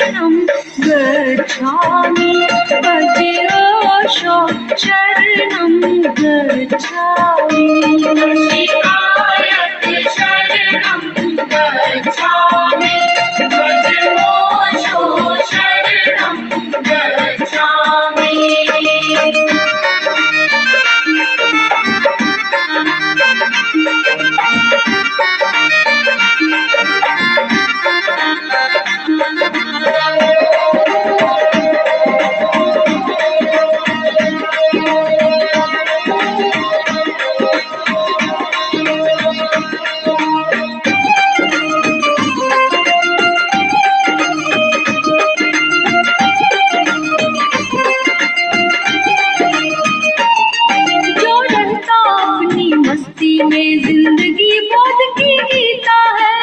शरणं गच्छामि भजोषो शरणं गच्छामि शिवायत शरणं गच्छामि भजोषो शरणं गच्छामि में जिंदगी बोध की गीता है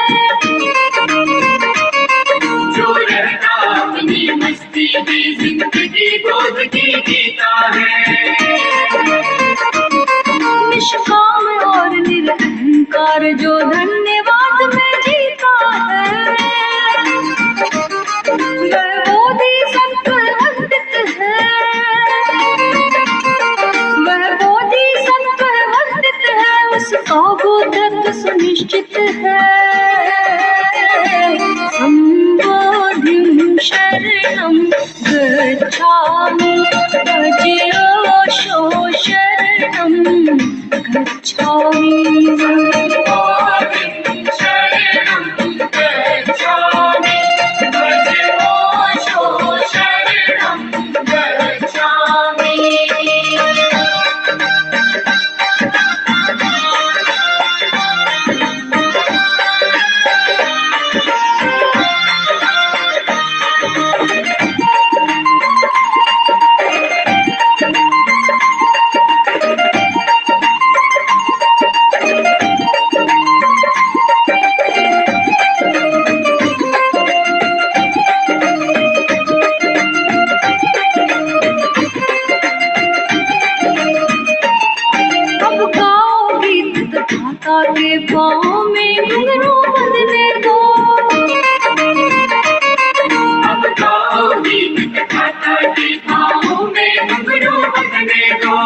जो रहता अपनी मस्ती में जिंदगी बोध की गीता है निष्काम और निरहंकार जो धन्यवाद में जीता है वह बोधि सत्व वंदित है वह बोधि सत्व वंदित है उसका बोधत्व सुनिश्चित है संबोधिं शरणं गच्छामि भजोषो शरणं गच्छामि संबोधिं शरणं गच्छामि भजोषो शरणं गच्छामि के पाँव में घुंघरू बंधने दो अब गाओ गीत कथा के पाँव में घुंघरू बंधने दो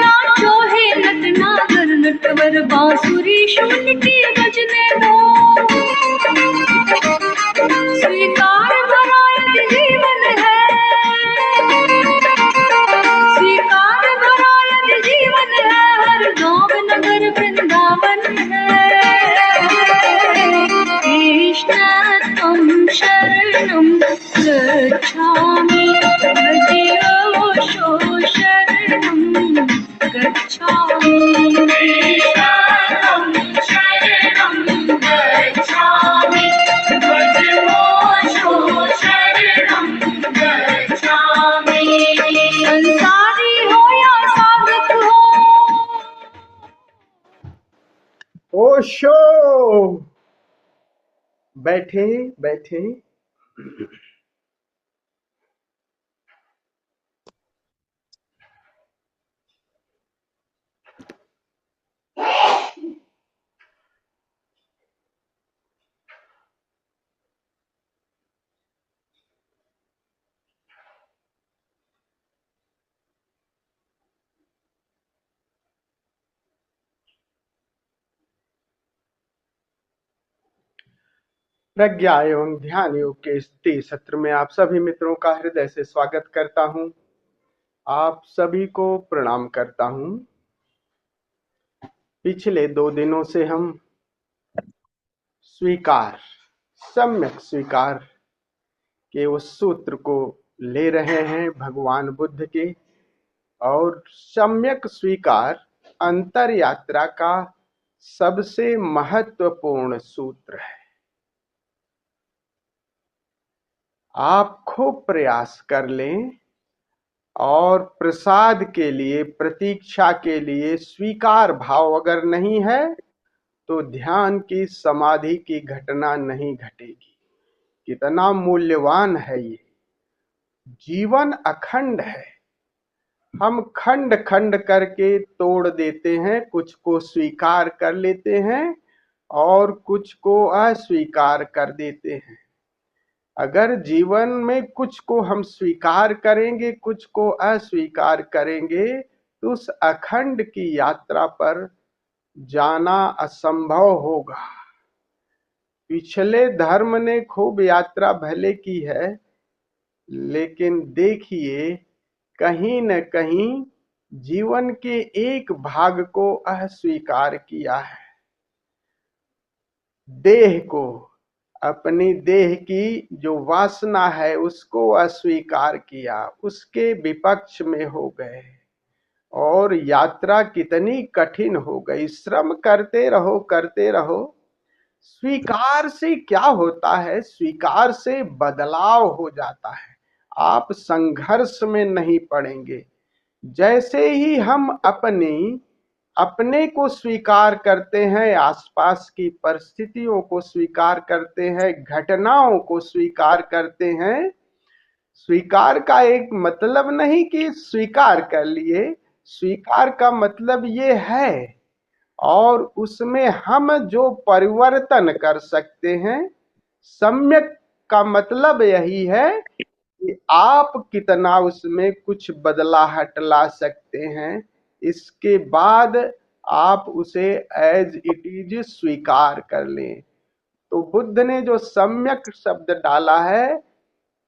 नाचो हे नट नागर नटवर बांसुरी शून्य की बजने दो स्वीकार भरा यदि जीवन है स्वीकार भरा यदि जीवन है गाँव नगर वृंदावन है कृष्ण त्वं शरणं गच्छामि भजोषो शरणं गच्छामि कृष्ण त्वं शरणं गच्छामि भजोषो शरणं गच्छामि संसारी हो या साधक हो ओशो बैठे बैठे प्रज्ञा एवं ध्यान योग के इस 30 सत्र में आप सभी मित्रों का हृदय से स्वागत करता हूं। आप सभी को प्रणाम करता हूं। पिछले 2 दिनों से हम स्वीकार, सम्यक स्वीकार के उस सूत्र को ले रहे हैं भगवान बुद्ध के, और सम्यक स्वीकार अंतर यात्रा का सबसे महत्वपूर्ण सूत्र है। आप खूब प्रयास कर लें और प्रसाद के लिए, प्रतीक्षा के लिए स्वीकार भाव अगर नहीं है तो ध्यान की, समाधि की घटना नहीं घटेगी। कितना मूल्यवान है ये। जीवन अखंड है, हम खंड खंड करके तोड़ देते हैं, कुछ को स्वीकार कर लेते हैं और कुछ को अस्वीकार कर देते हैं। अगर जीवन में कुछ को हम स्वीकार करेंगे, कुछ को अस्वीकार करेंगे, तो उस अखंड की यात्रा पर जाना असंभव होगा। पिछले धर्म ने खूब यात्रा भले की है, लेकिन देखिए कहीं न कहीं जीवन के एक भाग को अस्वीकार किया है। देह को, अपनी देह की जो वासना है उसको अस्वीकार किया, उसके विपक्ष में हो गए और यात्रा कितनी कठिन हो गई। श्रम करते रहो करते रहो। स्वीकार से क्या होता है? स्वीकार से बदलाव हो जाता है। आप संघर्ष में नहीं पड़ेंगे। जैसे ही हम अपने को स्वीकार करते हैं, आसपास की परिस्थितियों को स्वीकार करते हैं, घटनाओं को स्वीकार करते हैं। स्वीकार का एक मतलब नहीं कि स्वीकार कर लिए, स्वीकार का मतलब ये है और उसमें हम जो परिवर्तन कर सकते हैं। सम्यक का मतलब यही है कि आप कितना उसमें कुछ बदलाहट ला सकते हैं, इसके बाद आप उसे एज इट इज स्वीकार कर लें। तो बुद्ध ने जो सम्यक शब्द डाला है,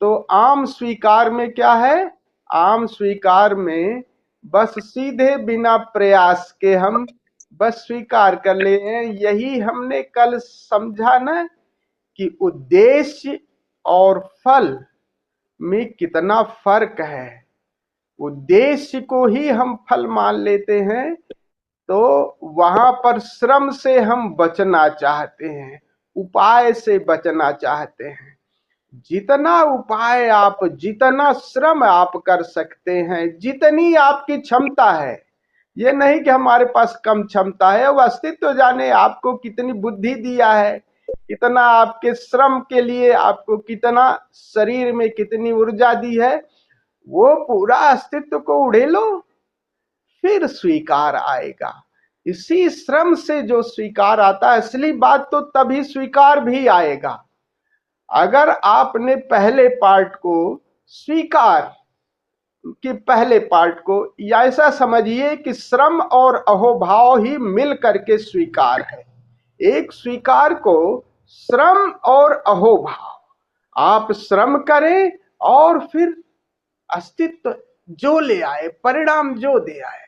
तो आम स्वीकार में क्या है? आम स्वीकार में बस सीधे बिना प्रयास के हम बस स्वीकार कर ले हैं। यही हमने कल समझा ना कि उद्देश्य और फल में कितना फर्क है। उद्देश्य को ही हम फल मान लेते हैं, तो वहां पर श्रम से हम बचना चाहते हैं, उपाय से बचना चाहते हैं। जितना उपाय आप, जितना श्रम आप कर सकते हैं, जितनी आपकी क्षमता है, ये नहीं कि हमारे पास कम क्षमता है। वो अस्तित्व जाने आपको कितनी बुद्धि दिया है, कितना आपके श्रम के लिए आपको कितना शरीर में कितनी ऊर्जा दी है, वो पूरा अस्तित्व को उड़ेलो, फिर स्वीकार आएगा। इसी श्रम से जो स्वीकार आता है, असली बात तो तभी स्वीकार भी आएगा। अगर आपने पहले पार्ट को स्वीकार कि पहले पार्ट को, या ऐसा समझिए कि श्रम और अहोभाव ही मिल करके स्वीकार है। एक स्वीकार को श्रम और अहोभाव, आप श्रम करें और फिर अस्तित्व जो ले आए, परिणाम जो दे आए,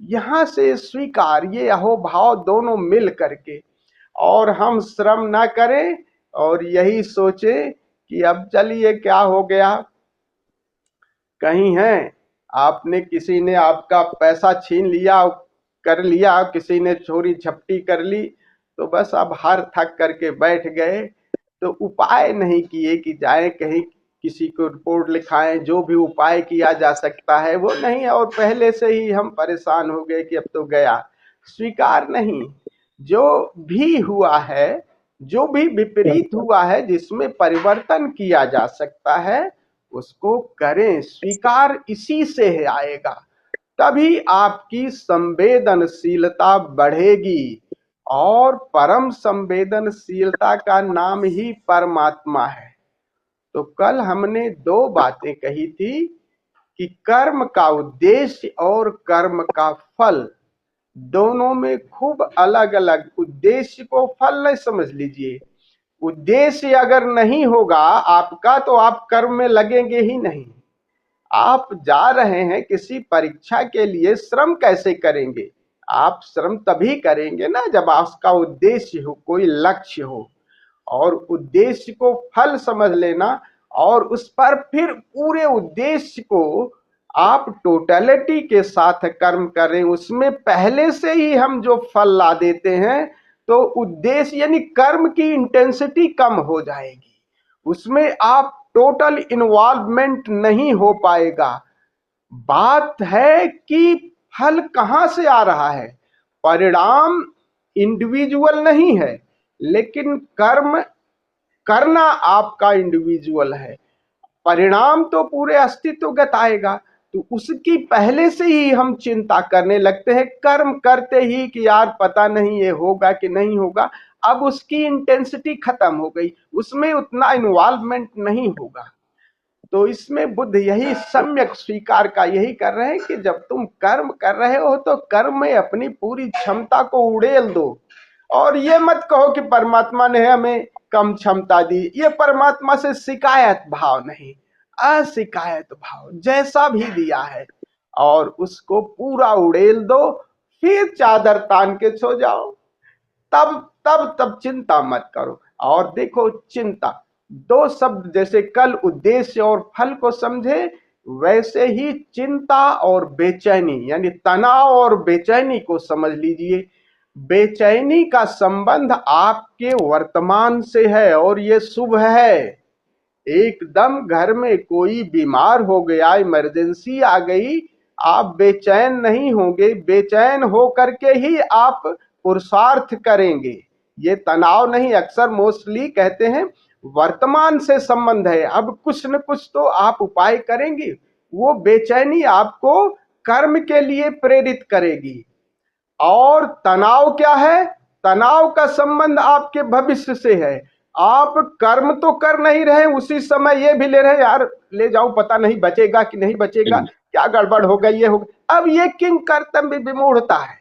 यहां से स्वीकार, ये अहोभाव दोनों मिल करके। और हम श्रम ना करें और यही सोचे कि अब चलिए क्या हो गया, कहीं है आपने, किसी ने आपका पैसा छीन लिया, कर लिया, किसी ने चोरी झपटी कर ली, तो बस अब हार थक करके बैठ गए। तो उपाय नहीं किए कि जाएं कहीं किसी को रिपोर्ट लिखाएं, जो भी उपाय किया जा सकता है वो नहीं, और पहले से ही हम परेशान हो गए कि अब तो गया। स्वीकार नहीं, जो भी हुआ है, जो भी विपरीत हुआ है, जिसमें परिवर्तन किया जा सकता है, उसको करें। स्वीकार इसी से आएगा, तभी आपकी संवेदनशीलता बढ़ेगी। और परम संवेदनशीलता का नाम ही परमात्मा है। तो कल हमने दो बातें कही थी कि कर्म का उद्देश्य और कर्म का फल, दोनों में खूब अलग अलग। उद्देश्य को फल नहीं समझ लीजिए। उद्देश्य अगर नहीं होगा आपका, तो आप कर्म में लगेंगे ही नहीं। आप जा रहे हैं किसी परीक्षा के लिए, श्रम कैसे करेंगे? आप श्रम तभी करेंगे ना जब आपका उद्देश्य हो, कोई लक्ष्य हो। और उद्देश्य को फल समझ लेना, और उस पर फिर पूरे उद्देश्य को आप टोटलिटी के साथ कर्म करें। उसमें पहले से ही हम जो फल ला देते हैं, तो उद्देश्य यानी कर्म की इंटेंसिटी कम हो जाएगी, उसमें आप टोटल इन्वॉल्वमेंट नहीं हो पाएगा। बात है कि फल कहां से आ रहा है? परिणाम इंडिविजुअल नहीं है, लेकिन कर्म करना आपका इंडिविजुअल है। परिणाम तो पूरे अस्तित्वगत आएगा। तो उसकी पहले से ही हम चिंता करने लगते हैं, कर्म करते ही कि यार पता नहीं ये होगा कि नहीं होगा। अब उसकी इंटेंसिटी खत्म हो गई, उसमें उतना इन्वॉल्वमेंट नहीं होगा। तो इसमें बुद्ध यही सम्यक स्वीकार का यही कर रहे हैं कि जब तुम कर्म कर रहे हो तो कर्म में अपनी पूरी क्षमता को उड़ेल दो, और ये मत कहो कि परमात्मा ने हमें कम क्षमता दी। ये परमात्मा से शिकायत भाव नहीं, अशिकायत भाव जैसा भी दिया है, और उसको पूरा उड़ेल दो। फिर चादर तान के सो जाओ, तब चिंता मत करो। और देखो, चिंता दो शब्द, जैसे कल उद्देश्य और फल को समझे, वैसे ही चिंता और बेचैनी यानी तनाव और बेचैनी को समझ लीजिए। बेचैनी का संबंध आपके वर्तमान से है, और ये शुभ है। एकदम घर में कोई बीमार हो गया, इमरजेंसी आ गई, आप बेचैन नहीं होंगे। बेचैन हो करके ही आप पुरुषार्थ करेंगे, ये तनाव नहीं। अक्सर मोस्टली कहते हैं वर्तमान से संबंध है, अब कुछ न कुछ तो आप उपाय करेंगे। वो बेचैनी आपको कर्म के लिए प्रेरित करेगी। और तनाव क्या है? तनाव का संबंध आपके भविष्य से है। आप कर्म तो कर नहीं रहे, उसी समय ये भी ले रहे, यार ले जाऊं, पता नहीं बचेगा कि नहीं बचेगा, क्या गड़बड़ हो गई, ये हो गई। अब ये किंग कर्तव्य विमूढ़ता है।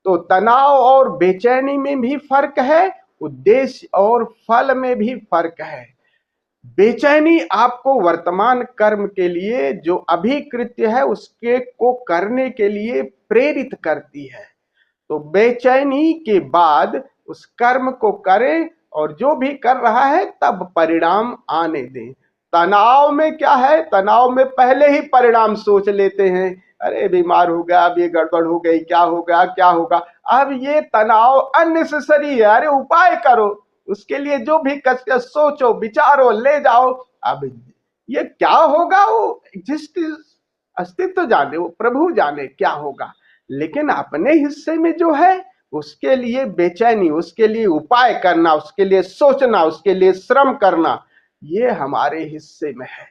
तो तनाव और बेचैनी में भी फर्क है, उद्देश्य और फल में भी फर्क है। बेचैनी आपको वर्तमान कर्म के लिए, जो अभी कृत्य है उसके को करने के लिए प्रेरित करती है। तो बेचैनी के बाद उस कर्म को करें, और जो भी कर रहा है तब परिणाम आने दें। तनाव में क्या है? तनाव में पहले ही परिणाम सोच लेते हैं, अरे बीमार हो गया, अब ये गड़बड़ हो गई, क्या होगा क्या होगा। अब ये तनाव अननेसेसरी है, अरे उपाय करो, उसके लिए जो भी कसरत सोचो, विचारो, ले जाओ। अब ये क्या होगा, वो एग्जिस्टेंस, अस्तित्व जाने, वो प्रभु जाने क्या होगा। लेकिन अपने हिस्से में जो है उसके लिए बेचैनी, उसके लिए उपाय करना, उसके लिए सोचना, उसके लिए श्रम करना, ये हमारे हिस्से में है।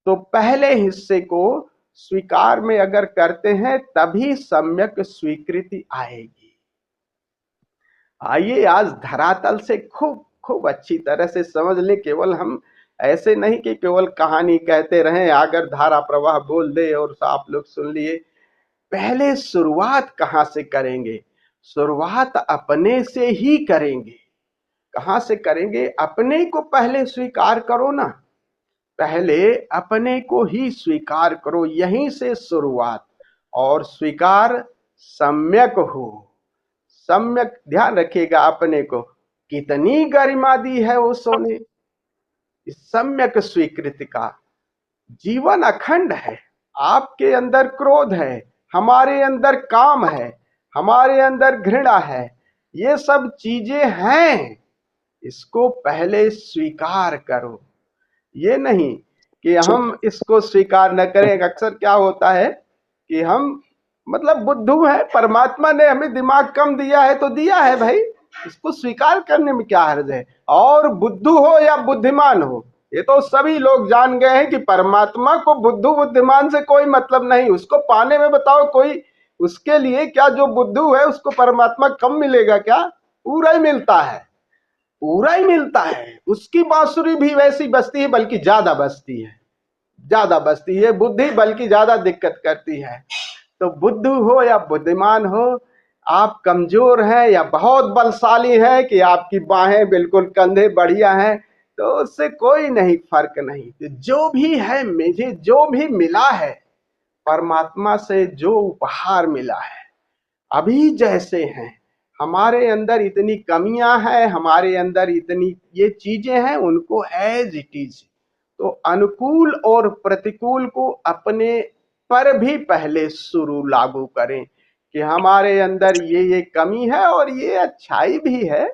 तो पहले हिस्से को स्वीकार में अगर करते हैं तभी सम्यक स्वीकृति आएगी। आइए आज धरातल से खूब खूब अच्छी तरह से समझ लें। केवल हम ऐसे नहीं कि केवल कहानी कहते रहें, अगर धारा प्रवाह बोल दे और आप लोग सुन लिए। पहले शुरुआत कहां से करेंगे? शुरुआत अपने से ही करेंगे। कहां से करेंगे? अपने को पहले स्वीकार करो ना, पहले अपने को ही स्वीकार करो, यहीं से शुरुआत। और स्वीकार सम्यक हो। सम्यक ध्यान रखिएगा, अपने को कितनी गरिमा दी है ओशो ने। इस सम्यक स्वीकृति का जीवन अखंड है। आपके अंदर क्रोध है, हमारे अंदर काम है, हमारे अंदर घृणा है, ये सब चीजें हैं। इसको पहले स्वीकार करो। ये नहीं कि हम इसको स्वीकार न करें। अक्सर क्या होता है कि हम मतलब बुद्धू है, परमात्मा ने हमें दिमाग कम दिया है तो दिया है भाई, इसको स्वीकार करने में क्या हर्ज है। और बुद्धू हो या बुद्धिमान हो, ये तो सभी लोग जान गए हैं कि परमात्मा को बुद्धू बुद्धिमान से कोई मतलब नहीं। उसको पाने में बताओ कोई, उसके लिए क्या जो बुद्धू है उसको परमात्मा कम मिलेगा क्या? पूरा ही मिलता है, पूरा ही मिलता है। उसकी बांसुरी भी वैसी बजती है, बल्कि ज्यादा बजती है, ज्यादा बजती है। बुद्धि बल्कि ज्यादा दिक्कत करती है। तो बुद्धू हो या बुद्धिमान हो, आप कमजोर हैं या बहुत बलशाली हैं कि आपकी बाहें बिल्कुल कंधे बढ़िया हैं, तो उससे कोई नहीं फर्क नहीं। तो जो भी है, मुझे जो भी मिला है परमात्मा से, जो उपहार मिला है, अभी जैसे हैं, हमारे अंदर इतनी कमियां हैं, हमारे अंदर इतनी ये चीजें हैं, उनको एज इट इज। तो अनुकूल और प्रतिकूल को अपने पर भी पहले शुरू लागू करें कि हमारे अंदर ये कमी है और ये अच्छाई भी है।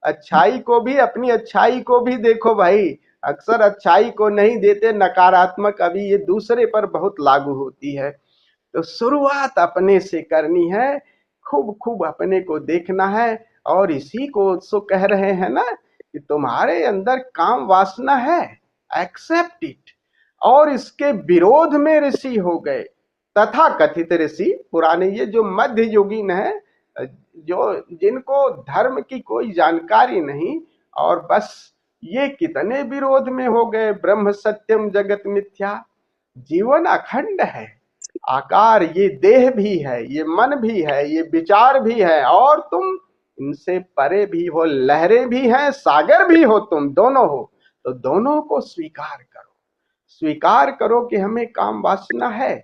अच्छाई को भी, अपनी अच्छाई को भी देखो भाई। अक्सर अच्छाई को नहीं देते, नकारात्मक अभी ये दूसरे पर बहुत लागू होती है। तो शुरुआत अपने से करनी है, खूब खूब अपने को देखना है। और इसी को सो कह रहे हैं ना कि तुम्हारे अंदर काम वासना है, एक्सेप्ट इट। और इसके विरोध में ऋषि हो गए। तथा कथित ऋषि पुराने, ये जो मध्य युगीन है, जो जिनको धर्म की कोई जानकारी नहीं, और बस ये कितने विरोध में हो गए। ब्रह्म सत्यम जगत मिथ्या, जीवन अखंड है, आकार ये देह भी है, ये मन भी है, ये विचार भी है, और तुम इनसे परे भी हो, लहरें भी हैं, सागर भी हो, तुम दोनों हो। तो दोनों को स्वीकार करो, स्वीकार करो कि हमें काम वासना है।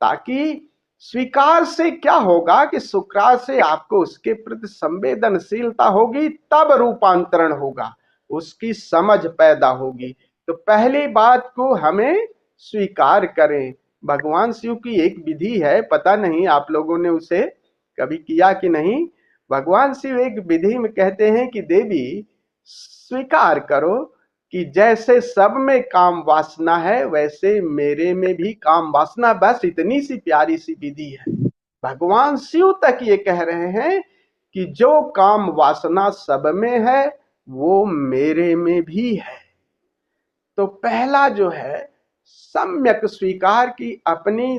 ताकि स्वीकार से क्या होगा कि सुकरात से आपको उसके प्रति संवेदनशीलता होगी, तब रूपांतरण होगा, उसकी समझ पैदा होगी। तो पहली बात को हमें स्वीकार करें। भगवान शिव की एक विधि है, पता नहीं आप लोगों ने उसे कभी किया कि नहीं। भगवान शिव एक विधि में कहते हैं कि देवी स्वीकार करो कि जैसे सब में काम वासना है, वैसे मेरे में भी काम वासना। बस इतनी सी प्यारी सी विधि है। भगवान शिव तक ये कह रहे हैं कि जो काम वासना सब में है, वो मेरे में भी है। तो पहला जो है, सम्यक स्वीकार की अपनी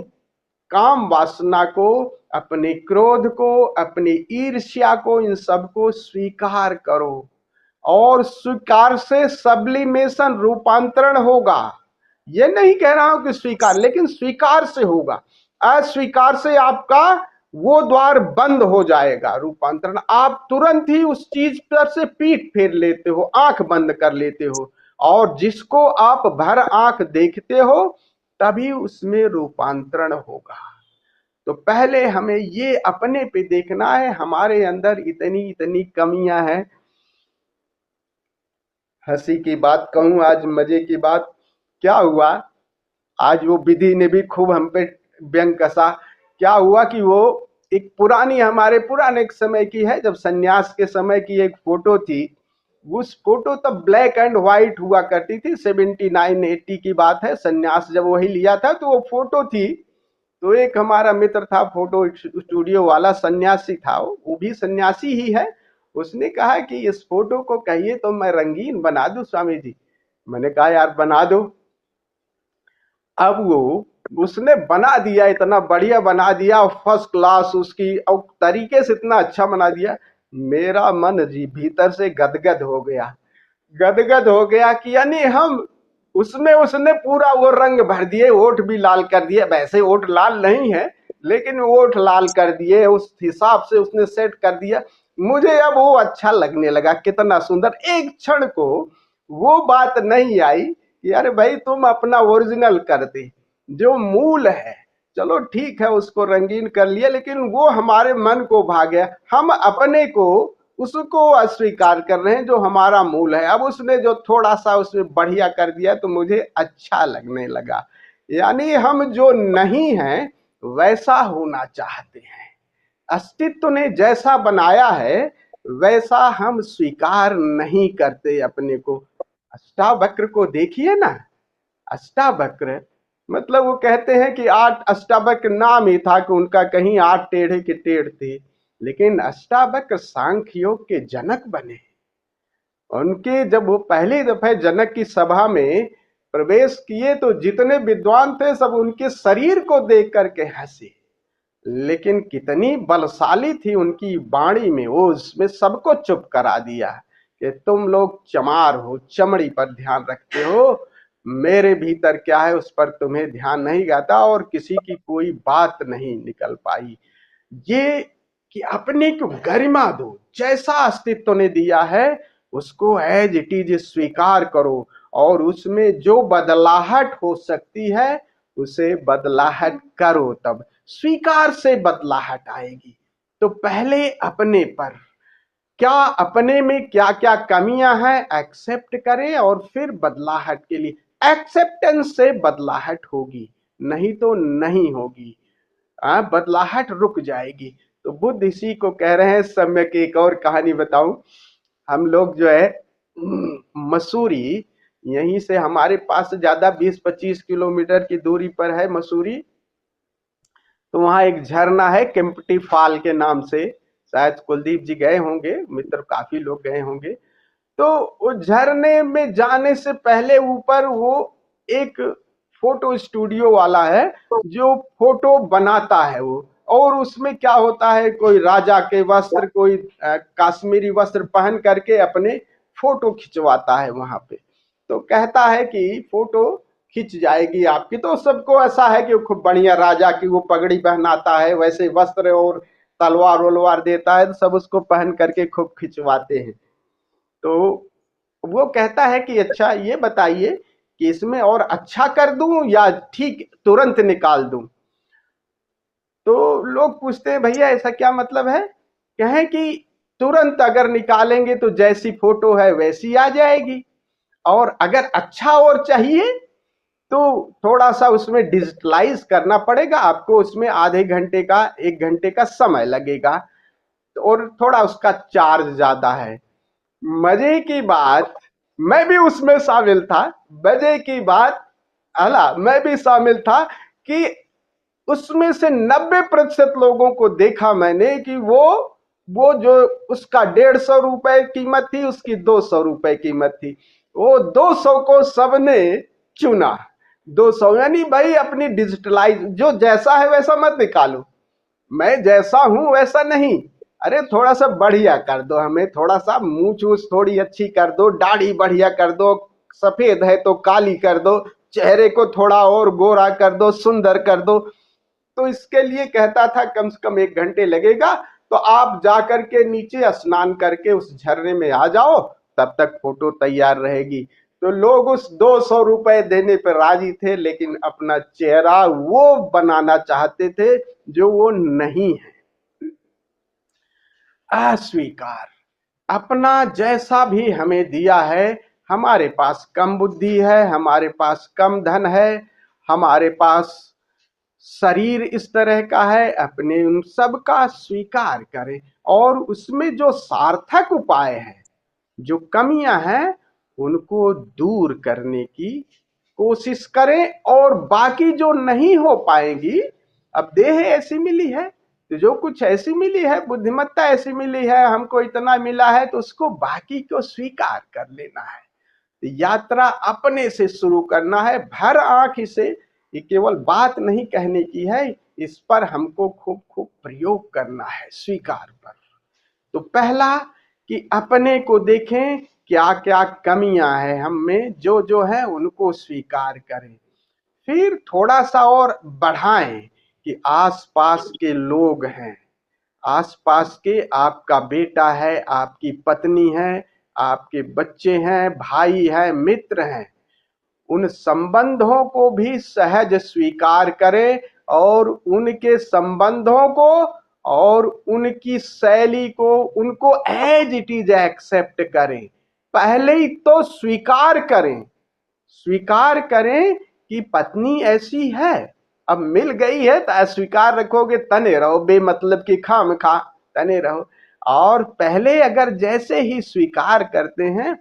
काम वासना को, अपने क्रोध को, अपनी ईर्ष्या को, इन सब को स्वीकार करो। और स्वीकार से सब्लिमेशन, रूपांतरण होगा। ये नहीं कह रहा हूं कि स्वीकार, लेकिन स्वीकार से होगा। अस्वीकार से आपका वो द्वार बंद हो जाएगा रूपांतरण। आप तुरंत ही उस चीज पर से पीठ फेर लेते हो, आंख बंद कर लेते हो, और जिसको आप भर आंख देखते हो, तभी उसमें रूपांतरण होगा। तो पहले हमें ये अपने पे देखना है, हमारे अंदर इतनी इतनी कमियां हैं। हंसी की बात कहूं, आज मजे की बात क्या हुआ, आज वो विधि ने भी खूब हम पे व्यंग कसा। क्या हुआ कि वो एक पुरानी, हमारे पुराने समय की है, जब सन्यास के समय की एक फोटो थी। उस फोटो तब ब्लैक एंड व्हाइट हुआ करती थी, 79-80 की बात है, सन्यास जब वही लिया था, तो वो फोटो थी। तो एक हमारा मित्र था, फोटो स्टूडियो वाला, सन्यासी था, वो भी सन्यासी ही है। उसने कहा कि इस फोटो को कहिए तो मैं रंगीन बना दूं स्वामी जी। मैंने कहा यार बना दो। अब वो उसने बना दिया, इतना बढ़िया बना दिया, फर्स्ट क्लास उसकी, और तरीके से इतना अच्छा बना दिया, मेरा मन जी भीतर से गदगद हो गया। गदगद हो गया कि यानी हम उसमें, उसने पूरा वो रंग भर दिए, ओठ भी लाल कर दिए। वैसे ओठ लाल नहीं है, लेकिन ओठ लाल कर दिए, उस हिसाब से उसने सेट कर दिया। मुझे अब वो अच्छा लगने लगा, कितना सुंदर। एक क्षण को वो बात नहीं आई कि अरे भाई तुम अपना ओरिजिनल कर दे, जो मूल है। चलो ठीक है, उसको रंगीन कर लिया, लेकिन वो हमारे मन को भा गया। हम अपने को, उसको अस्वीकार कर रहे हैं जो हमारा मूल है। अब उसने जो थोड़ा सा उसमें बढ़िया कर दिया, तो मुझे अच्छा लगने लगा। यानी हम जो नहीं है वैसा होना चाहते हैं। अस्तित्व ने जैसा बनाया है वैसा हम स्वीकार नहीं करते अपने को। अष्टावक्र को देखिए ना, अष्टावक्र मतलब वो कहते हैं कि 8 अष्टावक्र नाम ही था कि उनका कहीं 8 टेढ़े के टेढ़ थे, लेकिन अष्टावक्र सांख्य योग के जनक बने। उनके जब वो पहली दफे जनक की सभा में प्रवेश किए, तो जितने विद्वान थे सब उनके शरीर को देख करके हंसे। लेकिन कितनी बलशाली थी उनकी वाणी में, वो उसमें सबको चुप करा दिया कि तुम लोग चमार हो, चमड़ी पर ध्यान रखते हो, मेरे भीतर क्या है उस पर तुम्हें ध्यान नहीं जाता, और किसी की कोई बात नहीं निकल पाई। ये कि अपने को गरिमा दो, जैसा अस्तित्व ने दिया है उसको एज इट इज स्वीकार करो, और उसमें जो बदलाहट हो सकती है उसे बदलाहट करो, तब स्वीकार से बदलाहट आएगी। तो पहले अपने पर, क्या अपने में क्या क्या कमियां हैं एक्सेप्ट करें, और फिर बदलाहट के लिए, एक्सेप्टेंस से बदलाहट होगी, नहीं तो नहीं होगी। बदलाहट रुक जाएगी। तो बुद्ध इसी को कह रहे हैं। समय की एक और कहानी बताऊं। हम लोग जो है मसूरी, यहीं से हमारे पास से ज्यादा 20-25 किलोमीटर की दूरी पर है मसूरी। तो वहां एक झरना है केम्प्टी फॉल के नाम से, शायद कुलदीप जी गए होंगे, मित्र काफी लोग गए होंगे। तो वो झरने में जाने से पहले ऊपर वो एक फोटो स्टूडियो वाला है जो फोटो बनाता है वो। और उसमें क्या होता है, कोई राजा के वस्त्र, कोई कश्मीरी वस्त्र पहन करके अपने फोटो खिंचवाता है वहां पे। तो कहता है कि फोटो खिंच जाएगी आपकी। तो सबको ऐसा है कि वो खूब बढ़िया राजा की वो पगड़ी पहनाता है, वैसे वस्त्र और तलवार वलवार देता है, तो सब उसको पहन करके खूब खिंचवाते हैं। तो वो कहता है कि अच्छा ये बताइए कि इसमें और अच्छा कर दूं या ठीक तुरंत निकाल दूं। तो लोग पूछते हैं भैया ऐसा क्या मतलब है? कहें कि तुरंत अगर निकालेंगे तो जैसी फोटो है वैसी आ जाएगी, और अगर अच्छा और चाहिए तो थोड़ा सा उसमें डिजिटलाइज करना पड़ेगा आपको, उसमें आधे घंटे का 1 घंटे का समय लगेगा, और थोड़ा उसका चार्ज ज्यादा है। मजे की बात, मैं भी उसमें शामिल था। मजे की बात, अला मैं भी शामिल था कि उसमें से 90% लोगों को देखा मैंने कि वो जो उसका 150 रुपए कीमत थी, उसकी 200 रुपए कीमत थी, वो 200 को सबने चुना। 200 यानी भाई अपनी डिजिटलाइज, जो जैसा है वैसा मत निकालो, मैं जैसा हूं वैसा नहीं, अरे थोड़ा सा बढ़िया कर दो, हमें थोड़ा सा मूछ वूछ थोड़ी अच्छी कर दो, दाढ़ी बढ़िया कर दो, सफेद है तो काली कर दो, चेहरे को थोड़ा और गोरा कर दो, सुंदर कर दो। तो इसके लिए कहता था कम से कम 1 घंटे लगेगा, तो आप जाकर के नीचे स्नान करके उस झरने में आ जाओ, तब तक फोटो तैयार रहेगी। तो लोग उस 200 रुपए देने पर राजी थे, लेकिन अपना चेहरा वो बनाना चाहते थे जो वो नहीं है। अस्वीकार। अपना जैसा भी हमें दिया है, हमारे पास कम बुद्धि है, हमारे पास कम धन है, हमारे पास शरीर इस तरह का है, अपने उन सब का स्वीकार करें, और उसमें जो सार्थक उपाय है, जो कमियां हैं, उनको दूर करने की कोशिश करें। और बाकी जो नहीं हो पाएंगी, अब देह ऐसी मिली है, तो जो कुछ ऐसी मिली है, बुद्धिमत्ता ऐसी मिली है, हमको इतना मिला है, तो उसको बाकी को स्वीकार कर लेना है। यात्रा अपने से शुरू करना है, भर आंख से। ये केवल बात नहीं कहने की है, इस पर हमको खूब खूब प्रयोग करना है, स्वीकार पर। तो पहला कि अपने को देखें, क्या क्या कमियां हैं हम में, जो जो है उनको स्वीकार करें। फिर थोड़ा सा और बढ़ाएं कि आसपास के लोग हैं, आसपास के, आपका बेटा है, आपकी पत्नी है, आपके बच्चे हैं, भाई है, मित्र हैं, उन संबंधों को भी सहज स्वीकार करें, और उनके संबंधों को और उनकी शैली को, उनको एज इट इज एक्सेप्ट करें। पहले ही तो स्वीकार करें, स्वीकार करें कि पत्नी ऐसी है, अब मिल गई है तो अस्वीकार रखोगे, तने रहो, बेमतलब की खाम खा तने रहो। और पहले अगर जैसे ही स्वीकार करते हैं,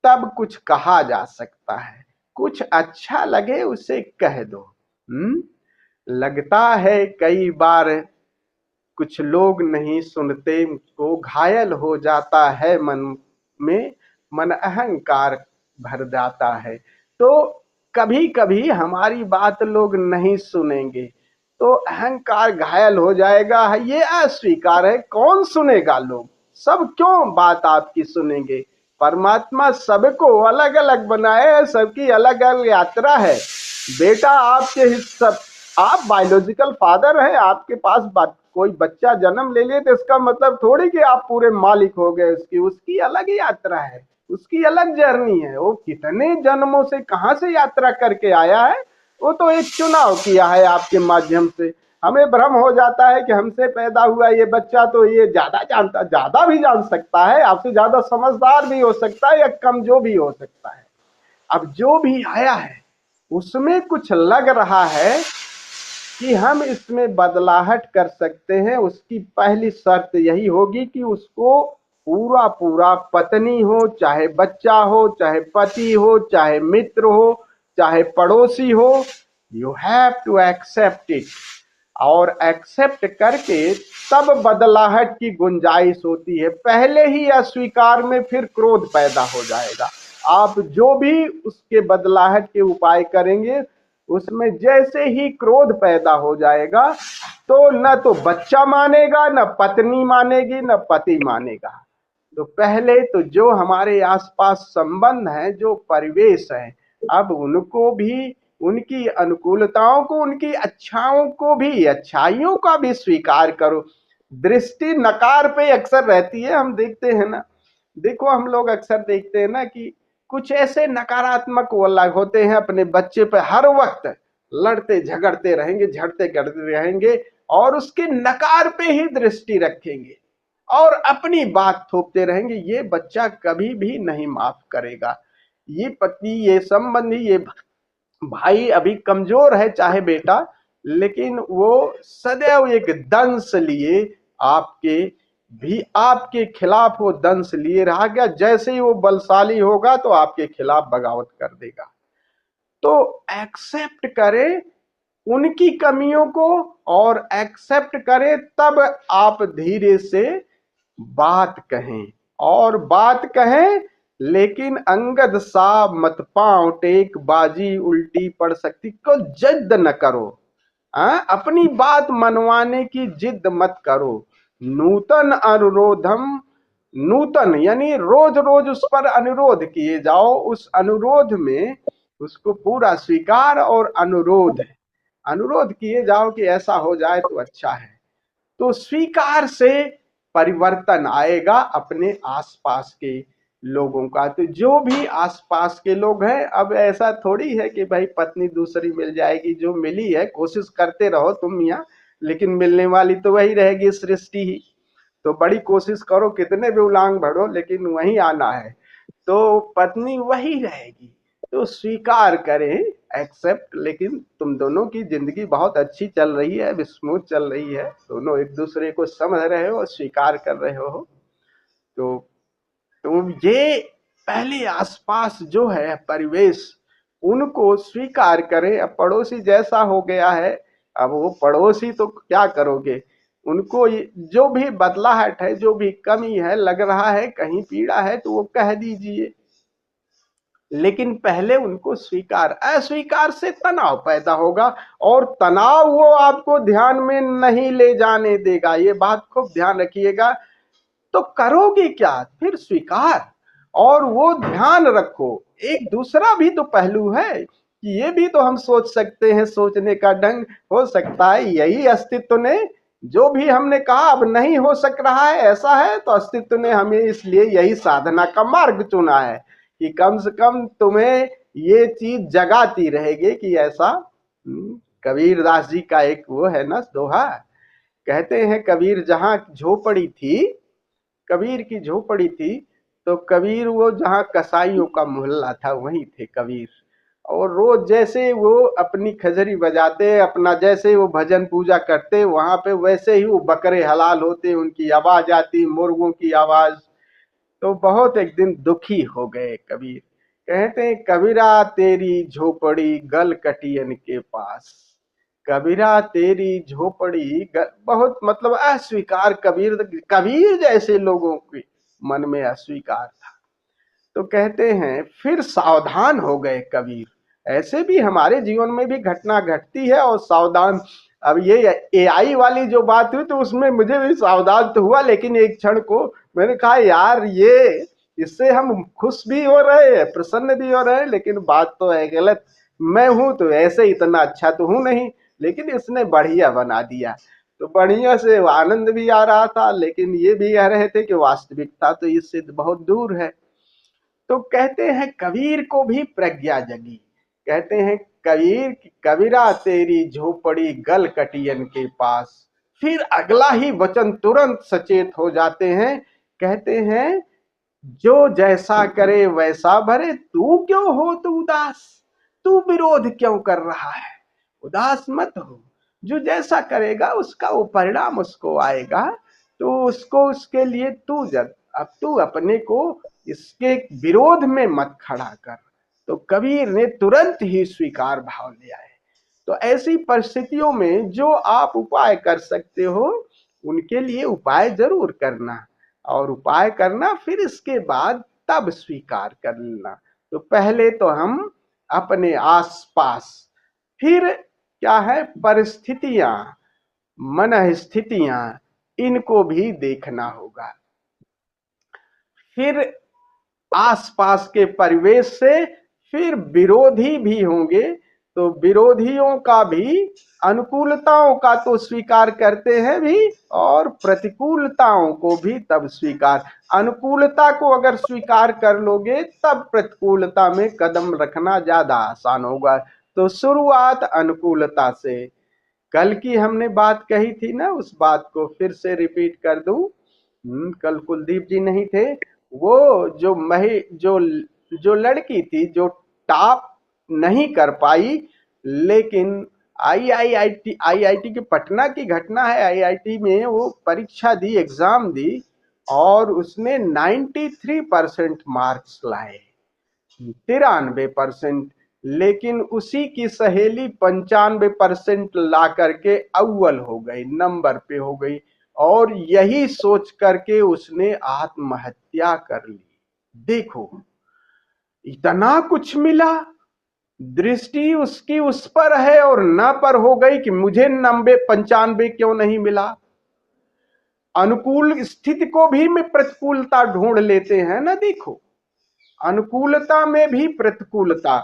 तब कुछ कहा जा सकता है, कुछ अच्छा लगे उसे कह दो। लगता है कई बार कुछ लोग नहीं सुनते को घायल हो जाता है मन में, मन अहंकार भर जाता है। तो कभी कभी हमारी बात लोग नहीं सुनेंगे तो अहंकार घायल हो जाएगा, ये अस्वीकार है, कौन सुनेगा, लोग सब क्यों बात आपकी सुनेंगे। परमात्मा सबको अलग अलग बनाए है, सबकी अलग अलग यात्रा है। बेटा आपके हिस्सा, आप बायोलॉजिकल फादर हैं, आपके पास कोई बच्चा जन्म ले लिए तो इसका मतलब थोड़ी कि आप पूरे मालिक हो गए उसकी, उसकी अलग यात्रा है, उसकी अलग जर्नी है, वो कितने जन्मों से कहां से यात्रा करके आया है, वो तो एक चुनाव किया है आपके माध्यम से। हमें भ्रम हो जाता है कि हमसे पैदा हुआ ये बच्चा तो ये ज्यादा जानता, ज्यादा भी जान सकता है, आपसे ज्यादा समझदार भी हो सकता है, या कम जो भी हो सकता है। अब जो भी आया है उसमें कुछ लग रहा है कि हम इसमें बदलाहट कर सकते हैं, उसकी पहली शर्त यही होगी कि उसको पूरा पूरा, पत्नी हो चाहे बच्चा हो, चाहे पति हो, चाहे मित्र हो, चाहे पड़ोसी हो, you have to accept it. और एक्सेप्ट करके तब बदलाहट की गुंजाइश होती है। पहले ही अस्वीकार में फिर क्रोध पैदा हो जाएगा। आप जो भी उसके बदलाहट के उपाय करेंगे उसमें जैसे ही क्रोध पैदा हो जाएगा तो न तो बच्चा मानेगा, न पत्नी मानेगी, न पति मानेगा। तो पहले तो जो हमारे आसपास संबंध है, जो परिवेश है, अब उनको भी, उनकी अनुकूलताओं को, उनकी अच्छाओं को भी, अच्छाइयों का भी स्वीकार करो। दृष्टि नकार पे अक्सर रहती है, हम देखते हैं ना, देखो हम लोग अक्सर देखते हैं ना कि कुछ ऐसे नकारात्मक वो अलग होते हैं, अपने बच्चे पे हर वक्त लड़ते झगड़ते रहेंगे, झड़ते करते रहेंगे और उसके नकार पे ही दृष्टि रखेंगे और अपनी बात थोपते रहेंगे। ये बच्चा कभी भी नहीं माफ करेगा। ये पति, ये संबंधी, ये भाई अभी कमजोर है चाहे बेटा, लेकिन वो सदैव एक दंश लिए आपके भी, आपके खिलाफ वो दंश लिए रहा गया। जैसे ही वो बलशाली होगा तो आपके खिलाफ बगावत कर देगा। तो एक्सेप्ट करें उनकी कमियों को और एक्सेप्ट करें, तब आप धीरे से बात कहें, और बात कहें लेकिन अंगद सा मत पांव टेक, बाजी उल्टी पड़ सकती को जिद न करो। अपनी बात मनवाने की जिद मत करो। नूतन अनुरोधम, नूतन यानी रोज रोज उस पर अनुरोध किए जाओ, उस अनुरोध में उसको पूरा स्वीकार और अनुरोध है, अनुरोध किए जाओ कि ऐसा हो जाए तो अच्छा है। तो स्वीकार से परिवर्तन आएगा अपने आसपास के लोगों का। तो जो भी आसपास के लोग हैं, अब ऐसा थोड़ी है कि भाई पत्नी दूसरी मिल जाएगी, जो मिली है कोशिश करते रहो तुम मियाँ, लेकिन मिलने वाली तो वही रहेगी सृष्टि ही। तो बड़ी कोशिश करो, कितने भी उलांग भरो, लेकिन वही आना है, तो पत्नी वही रहेगी। तो स्वीकार करें, एक्सेप्ट। लेकिन तुम दोनों की जिंदगी बहुत अच्छी चल रही है, स्मूथ चल रही है, दोनों एक दूसरे को समझ रहे हो और स्वीकार कर रहे हो। तो ये पहले आसपास जो है परिवेश, उनको स्वीकार करें। अब पड़ोसी जैसा हो गया है, अब वो पड़ोसी तो क्या करोगे, उनको जो भी बदलाहट है, जो भी कमी है, लग रहा है कहीं पीड़ा है, तो वो कह दीजिए, लेकिन पहले उनको स्वीकार। अस्वीकार से तनाव पैदा होगा और तनाव वो आपको ध्यान में नहीं ले जाने देगा, ये बात खूब ध्यान रखिएगा। तो करोगे क्या फिर? स्वीकार। और वो ध्यान रखो, एक दूसरा भी तो पहलू है कि ये भी तो हम सोच सकते हैं, सोचने का ढंग हो सकता है यही अस्तित्व ने, जो भी हमने कहा अब नहीं हो सक रहा है ऐसा है, तो अस्तित्व ने हमें इसलिए यही साधना का मार्ग चुना है कि कम से कम तुम्हें ये चीज जगाती रहेगी कि ऐसा। कबीर दास जी का एक वो है ना दोहा, कहते हैं कबीर जहां झोपड़ी थी, कबीर की झोपड़ी थी, तो कबीर वो जहाँ कसाईयों का मोहल्ला था वहीं थे कबीर। और रोज जैसे वो अपनी खजरी बजाते, अपना जैसे वो भजन पूजा करते, वहां पे वैसे ही वो बकरे हलाल होते, उनकी आवाज आती, मुर्गों की आवाज। तो बहुत एक दिन दुखी हो गए कबीर, कहते हैं कबीरा तेरी झोपड़ी गल कटियन के पास। कबीरा तेरी झोपड़ी बहुत मतलब अस्वीकार, कबीर कबीर जैसे लोगों के मन में अस्वीकार था। तो कहते हैं फिर सावधान हो गए कबीर। ऐसे भी हमारे जीवन में भी घटना घटती है और सावधान। अब ये एआई वाली जो बात हुई तो उसमें मुझे भी सावधान तो हुआ, लेकिन एक क्षण को मैंने कहा यार ये, इससे हम खुश भी हो रहे हैं, प्रसन्न भी हो रहे हैं, लेकिन बात तो है गलत। मैं हूं तो ऐसे इतना अच्छा तो हूं नहीं, लेकिन इसने बढ़िया बना दिया। तो बढ़िया से आनंद भी आ रहा था, लेकिन ये भी कह रहे थे कि वास्तविकता तो इससे बहुत दूर है। तो कहते हैं कबीर को भी प्रज्ञा जगी। कहते हैं कबीर, कबीरा तेरी झोपड़ी गल कटियन के पास। फिर अगला ही वचन तुरंत सचेत हो जाते हैं, कहते हैं जो जैसा करे वैसा भरे, तू क्यों हो तो उदास, तू विरोध क्यों कर रहा है, उदास मत हो। जो जैसा करेगा उसका वो परिणाम उसको आएगा, तो उसको, उसके लिए तू जग, अब तू अपने को इसके विरोध में मत खड़ा कर। तो कबीर ने तुरंत ही स्वीकार भाव ले आए। तो ऐसी परिस्थितियों में जो आप उपाय कर सकते हो उनके लिए उपाय जरूर करना, और उपाय करना फिर इसके बाद तब स्वीकार कर लेना। तो पहले तो हम अपने आसपास फिर क्या है, परिस्थितियां, मनःस्थितियां, इनको भी देखना होगा। फिर आसपास के परिवेश से, फिर विरोधी भी होंगे, तो विरोधियों का भी, अनुकूलताओं का तो स्वीकार करते हैं भी, और प्रतिकूलताओं को भी तब स्वीकार। अनुकूलता को अगर स्वीकार कर लोगे तब प्रतिकूलता में कदम रखना ज्यादा आसान होगा। तो शुरुआत अनुकूलता से। कल की हमने बात कही थी ना, उस बात को फिर से रिपीट कर दूं। कल कुलदीप जी नहीं थे, वो जो लड़की थी जो टॉप नहीं कर पाई, लेकिन आईआईटी के पटना की घटना है। आईआईटी में वो परीक्षा दी, एग्जाम दी, और उसने 93% मार्क्स लाए, 93%। लेकिन उसी की सहेली 95% ला करके अव्वल हो गई, नंबर पे हो गई, और यही सोच करके उसने आत्महत्या कर ली। देखो, इतना कुछ मिला, दृष्टि उसकी उस पर है और न पर हो गई कि मुझे 90-95 क्यों नहीं मिला। अनुकूल स्थिति को भी में प्रतिकूलता ढूंढ लेते हैं ना। देखो, अनुकूलता में भी प्रतिकूलता।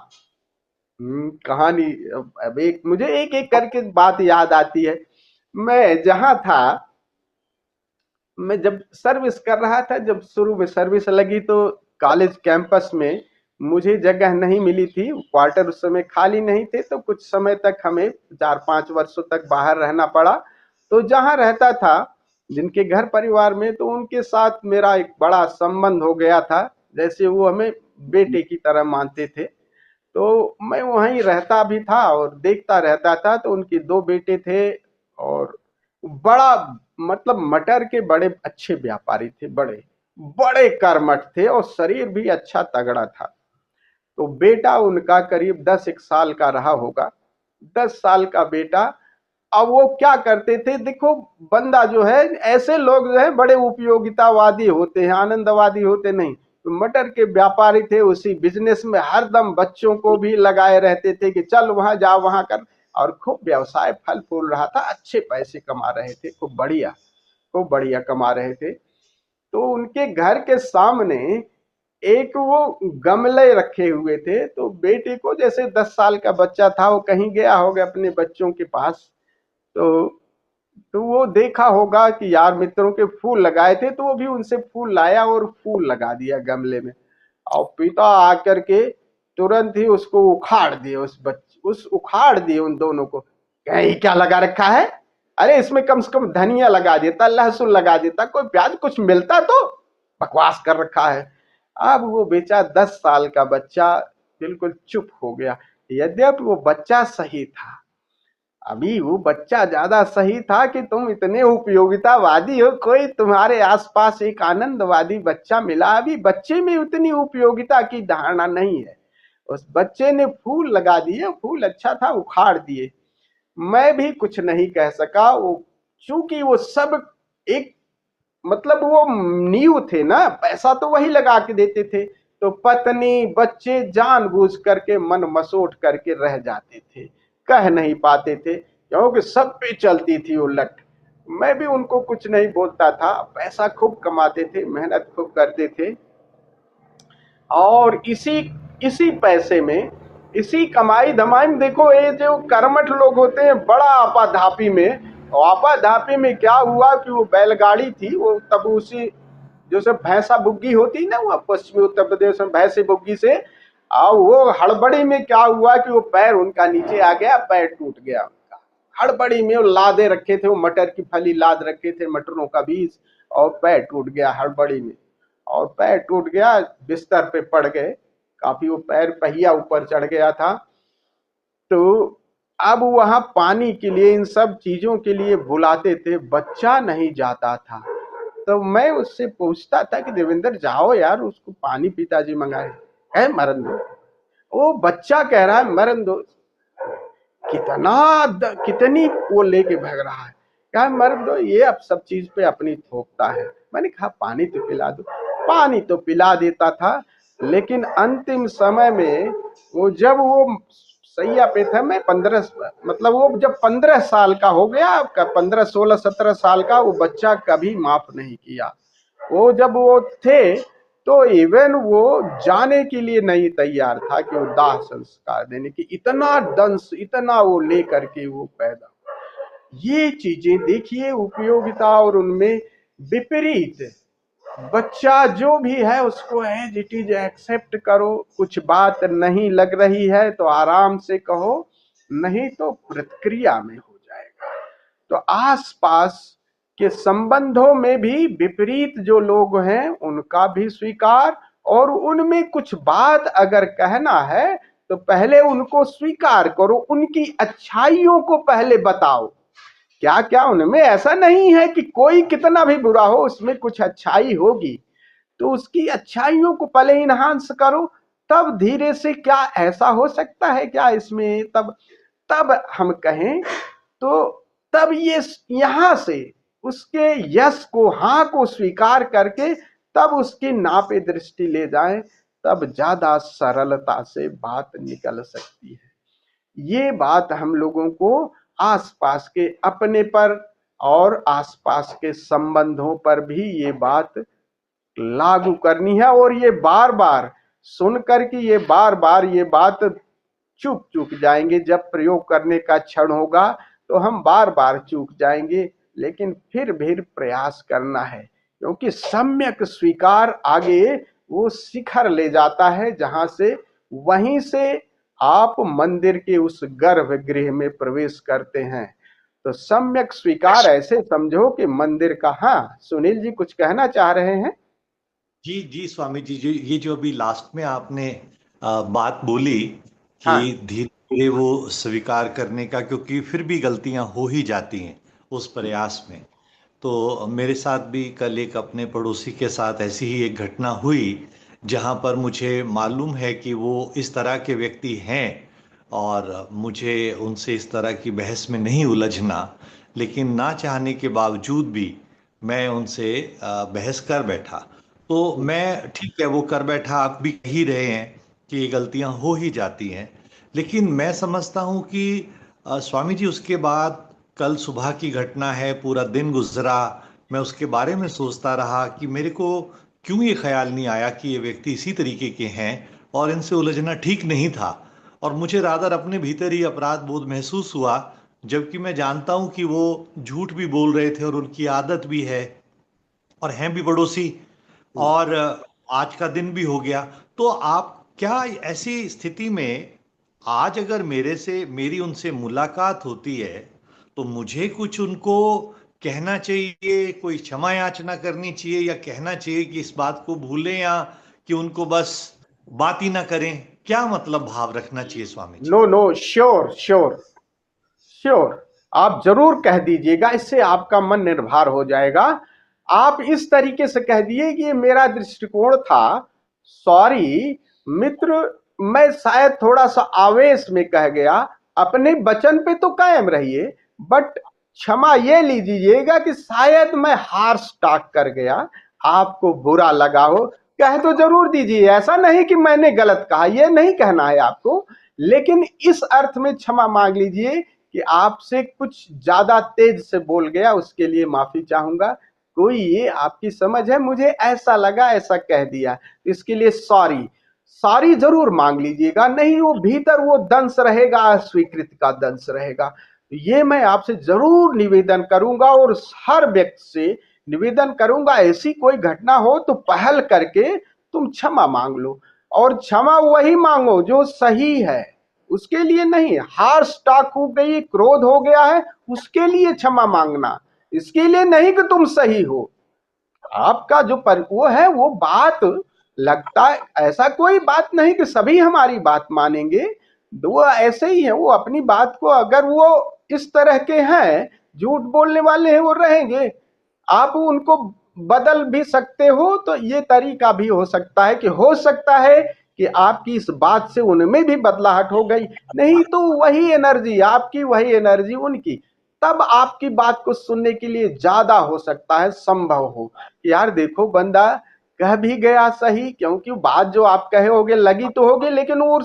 कहानी, अब एक मुझे एक एक करके बात याद आती है। मैं जहां था, मैं जब सर्विस कर रहा था, जब शुरू में सर्विस लगी, तो कॉलेज कैंपस में मुझे जगह नहीं मिली थी, क्वार्टर उस समय खाली नहीं थे, तो कुछ समय तक हमें 4-5 वर्षों तक बाहर रहना पड़ा। तो जहां रहता था, जिनके घर परिवार में, तो उनके साथ मेरा एक बड़ा संबंध हो गया था, जैसे वो हमें बेटे की तरह मानते थे। तो मैं वहीं रहता भी था और देखता रहता था। तो उनके 2 बेटे थे, और बड़ा, मतलब मटर के बड़े अच्छे व्यापारी थे, बड़े बड़े कर्मठ थे, और शरीर भी अच्छा तगड़ा था। तो बेटा उनका करीब 10 साल का रहा होगा, 10 साल का बेटा। अब वो क्या करते थे, देखो, बंदा जो है, ऐसे लोग जो है बड़े उपयोगितावादी होते हैं, आनंदवादी होते नहीं। तो मटर के व्यापारी थे, उसी बिजनेस में हरदम बच्चों को भी लगाए रहते थे कि चल वहां जा, वहां कर, और खूब व्यवसाय फल फूल रहा था, अच्छे पैसे कमा रहे थे, खूब बढ़िया कमा रहे थे। तो उनके घर के सामने एक वो गमले रखे हुए थे। तो बेटे को, जैसे 10 साल का बच्चा था, वो कहीं गया होगा अपने बच्चों के पास, तो वो देखा होगा कि यार मित्रों के फूल लगाए थे, तो वो भी उनसे फूल लाया और फूल लगा दिया गमले में। और पिता आकर के तुरंत ही उसको उखाड़ दिए, उखाड़ दिए उन दोनों को। कहीं क्या लगा रखा है, अरे इसमें कम से कम धनिया लगा देता, लहसुन लगा देता, कोई प्याज कुछ मिलता तो, बकवास कर रखा है। अब वो बेचा 10 साल का बच्चा बिल्कुल चुप हो गया। यद्यपि वो बच्चा सही था, अभी वो बच्चा ज्यादा सही था कि तुम इतने उपयोगितावादी हो, कोई तुम्हारे आसपास एक आनंदवादी बच्चा मिला। अभी बच्चे में उतनी उपयोगिता की धारणा नहीं है। उस बच्चे ने फूल लगा दिए, फूल अच्छा था, उखाड़ दिए। मैं भी कुछ नहीं कह सका। वो चूंकि वो सब एक, मतलब वो नींव थे ना, पैसा तो वही लगा के देते थे। तो पत्नी बच्चे जानबूझ करके मन मसोट करके रह जाते थे, कह नहीं पाते थे, क्योंकि सब पे चलती थी वो लठ। मैं भी उनको कुछ नहीं बोलता था, पैसा खूब कमाते थे, मेहनत खूब करते थे, और इसी इसी पैसे में, इसी कमाई धमाई में, देखो ये जो कर्मठ लोग होते हैं, बड़ा आपाधापी में, और आपाधापी में क्या हुआ कि वो बैलगाड़ी थी, वो तब उसी जो सब भैंसा बुग्गी होती ना, वो पश्चिमी उत्तर प्रदेश में भैंसे बुग्गी से, और वो हड़बड़ी में क्या हुआ कि वो पैर उनका नीचे आ गया, पैर टूट गया उनका। हड़बड़ी में वो लादे रखे थे, वो मटर की फली लाद रखे थे, मटरों का बीज, और पैर टूट गया हड़बड़ी में। और पैर टूट गया, बिस्तर पे पड़ गए, काफी वो पैर पहिया ऊपर चढ़ गया था। तो अब वहां पानी के लिए, इन सब चीजों के लिए बुलाते थे, बच्चा नहीं जाता था। तो मैं उससे पूछता था कि देवेंद्र जाओ यार, उसको पानी पिताजी मंगाए, है मरन दो। वो बच्चा कह रहा है मरन दो। कितनी वो लेके भाग रहा है, क्या मरन दो, ये अब सब चीज पे अपनी थोपता है। मैंने कहा पानी तो पिला दो, पानी तो पिला देता था। लेकिन अंतिम समय में वो, जब वो सैया पे था, मैं 15, मतलब वो जब 15 साल का हो गया, 15, 16, 17 साल का, वो बच्चा कभी माफ नहीं किया। वो जब वो थे तो इवन वो जाने के लिए नहीं तैयार था कि वो दाह संस्कार देने की, इतना दंश, इतना वो लेकर के वो पैदा। ये चीजें देखिए, उपयोगिता और उनमें विपरीत। बच्चा जो भी है उसको एज इट इज एक्सेप्ट करो। कुछ बात नहीं लग रही है तो आराम से कहो, नहीं तो प्रतिक्रिया में हो जाएगा। तो आसपास के संबंधों में भी विपरीत जो लोग हैं उनका भी स्वीकार, और उनमें कुछ बात अगर कहना है तो पहले उनको स्वीकार करो, उनकी अच्छाइयों को पहले बताओ। क्या क्या उनमें ऐसा नहीं है कि कोई कितना भी बुरा हो उसमें कुछ अच्छाई होगी, तो उसकी अच्छाइयों को पहले इन्हांस करो। तब धीरे से, क्या ऐसा हो सकता है क्या इसमें, तब तब हम कहें तो, तब ये यहां से उसके यश को, हाँ को स्वीकार करके तब उसकी नापे दृष्टि ले जाएं, तब ज्यादा सरलता से बात निकल सकती है। ये बात हम लोगों को आसपास के अपने पर और आसपास के संबंधों पर भी ये बात लागू करनी है, और ये बार बार सुन करके ये बार बार ये बात चूक चूक जाएंगे। जब प्रयोग करने का क्षण होगा तो हम बार बार चूक जाएंगे, लेकिन फिर भी प्रयास करना है, क्योंकि सम्यक स्वीकार आगे वो शिखर ले जाता है, जहां से, वहीं से आप मंदिर के उस गर्भगृह में प्रवेश करते हैं। तो सम्यक स्वीकार ऐसे समझो कि मंदिर का। हाँ सुनील जी कुछ कहना चाह रहे हैं? जी जी स्वामी जी, जो ये जो अभी लास्ट में आपने बात बोली कि हाँ धीरे धीरे वो स्वीकार करने का, क्योंकि फिर भी गलतियां हो ही जाती हैं उस प्रयास में। तो मेरे साथ भी कल एक अपने पड़ोसी के साथ ऐसी ही एक घटना हुई, जहां पर मुझे मालूम है कि वो इस तरह के व्यक्ति हैं और मुझे उनसे इस तरह की बहस में नहीं उलझना, लेकिन ना चाहने के बावजूद भी मैं उनसे बहस कर बैठा। तो मैं, ठीक है वो कर बैठा, आप भी कह ही रहे हैं कि ये गलतियां हो ही जाती हैं, लेकिन मैं समझता हूं कि स्वामी जी उसके बाद कल सुबह की घटना है, पूरा दिन गुजरा, मैं उसके बारे में सोचता रहा कि मेरे को क्यों ये ख्याल नहीं आया कि ये व्यक्ति इसी तरीके के हैं और इनसे उलझना ठीक नहीं था। और मुझे रादर अपने भीतर ही अपराध बोध महसूस हुआ, जबकि मैं जानता हूं कि वो झूठ भी बोल रहे थे और उनकी आदत भी है और हैं भी पड़ोसी, और आज का दिन भी हो गया। तो आप क्या ऐसी स्थिति में, आज अगर मेरी उनसे मुलाकात होती है तो मुझे कुछ उनको कहना चाहिए, कोई क्षमा याचना करनी चाहिए, या कहना चाहिए कि इस बात को भूलें, या कि उनको बस बात ही ना करें? क्या मतलब भाव रखना चाहिए Swami ji? No no, sure sure sure, आप जरूर कह दीजिएगा, इससे आपका मन निर्भर हो जाएगा। आप इस तरीके से कह दिए कि ये मेरा दृष्टिकोण था, सॉरी मित्र, मैं शायद थोड़ा सा आवेश में कह गया, अपने वचन पे तो कायम रहिए, बट क्षमा ये लीजिएगा कि शायद मैं हार्श टॉक कर गया, आपको बुरा लगा हो। कह तो जरूर दीजिए, ऐसा नहीं कि मैंने गलत कहा, ये नहीं कहना है आपको, लेकिन इस अर्थ में क्षमा मांग लीजिए कि आपसे कुछ ज्यादा तेज से बोल गया, उसके लिए माफी चाहूंगा। कोई ये आपकी समझ है, मुझे ऐसा लगा, ऐसा कह दिया, इसके लिए सॉरी। सॉरी जरूर मांग लीजिएगा, नहीं वो भीतर वो दंश रहेगा, अस्वीकृति का दंश रहेगा। तो ये मैं आपसे जरूर निवेदन करूंगा, और हर व्यक्ति से निवेदन करूंगा, ऐसी कोई घटना हो तो पहल करके तुम क्षमा मांग लो, और क्षमा वही मांगो जो सही है, उसके लिए नहीं। हार्श टॉक हो गई, क्रोध हो गया है, उसके लिए क्षमा मांगना, इसके लिए नहीं कि तुम सही हो। आपका जो वो है वो बात लगता है, ऐसा कोई बात नहीं कि सभी हमारी बात मानेंगे, वो ऐसे ही है, वो अपनी बात को, अगर वो इस तरह के हैं, झूठ बोलने वाले हैं, वो रहेंगे। आप उनको बदल भी सकते हो, तो ये तरीका भी हो सकता है कि कि आपकी इस बात से उनमें भी बदलाहट हो गई, नहीं तो वही एनर्जी आपकी, वही एनर्जी उनकी, तब आपकी बात को सुनने के लिए ज्यादा हो सकता है संभव हो कि यार देखो बंदा कह भी गया सही, क्योंकि बात जो आप कहे होगे लगी तो होगी, लेकिन वो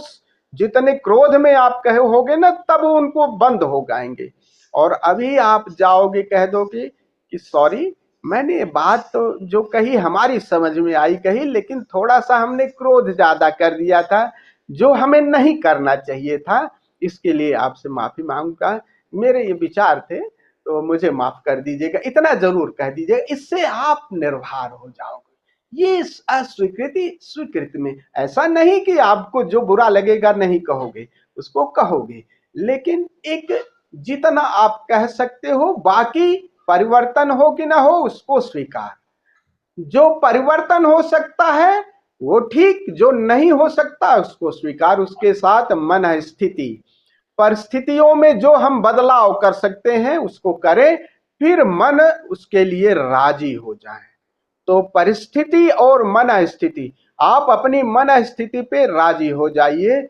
जितने क्रोध में आप कहोगे ना तब उनको बंद हो जाएंगे। और अभी आप जाओगे कह दोगे कि सॉरी, मैंने ये बात तो जो कही हमारी समझ में आई कही, लेकिन थोड़ा सा हमने क्रोध ज्यादा कर दिया था, जो हमें नहीं करना चाहिए था, इसके लिए आपसे माफी मांगूंगा, मेरे ये विचार थे तो मुझे माफ कर दीजिएगा, इतना जरूर कह दीजिएगा। इससे आप निर्भर हो जाओगे। ये अस्वीकृति स्वीकृति में ऐसा नहीं कि आपको जो बुरा लगेगा नहीं कहोगे, उसको कहोगे, लेकिन एक जितना आप कह सकते हो, बाकी परिवर्तन हो कि ना हो उसको स्वीकार। जो परिवर्तन हो सकता है वो ठीक, जो नहीं हो सकता उसको स्वीकार। उसके साथ मन स्थिति, परिस्थितियों में जो हम बदलाव कर सकते हैं उसको करें, फिर मन उसके लिए राजी हो जाए। तो परिस्थिति और मन स्थिति, आप अपनी मन स्थिति पे राजी हो जाइए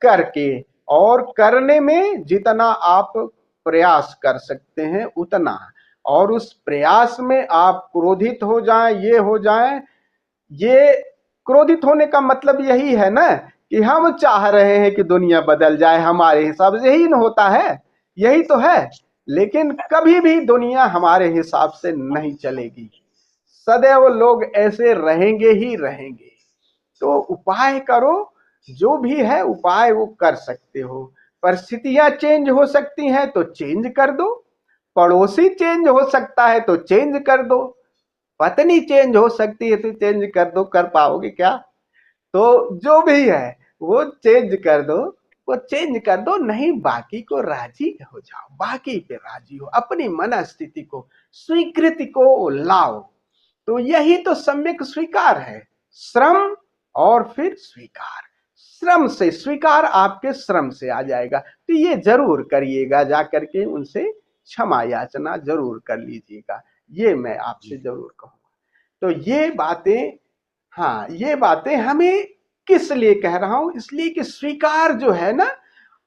करके, और करने में जितना आप प्रयास कर सकते हैं उतना। और उस प्रयास में आप क्रोधित हो जाएं, ये हो जाएं, ये क्रोधित होने का मतलब यही है ना कि हम चाह रहे हैं कि दुनिया बदल जाए हमारे हिसाब से, यही न होता है, यही तो है। लेकिन कभी भी दुनिया हमारे हिसाब से नहीं चलेगी, सदैव लोग ऐसे रहेंगे ही रहेंगे। तो उपाय करो, जो भी है उपाय वो कर सकते हो। परिस्थितियां चेंज हो सकती हैं तो चेंज कर दो, पड़ोसी चेंज हो सकता है तो चेंज कर दो, पत्नी चेंज हो सकती है तो चेंज कर दो। कर पाओगे क्या? तो जो भी है वो चेंज कर दो, वो चेंज कर दो। नहीं, बाकी को राजी हो जाओ, बाकी पे राजी हो, अपनी मन स्थिति को, स्वीकृति को लाओ। तो यही तो सम्यक स्वीकार है, श्रम और फिर स्वीकार। श्रम से स्वीकार आपके श्रम से आ जाएगा। तो ये जरूर करिएगा, जा करके उनसे क्षमा याचना जरूर कर लीजिएगा, ये मैं आपसे जरूर कहूंगा। तो ये बातें, हाँ ये बातें हमें किस लिए कह रहा हूं, इसलिए कि स्वीकार जो है ना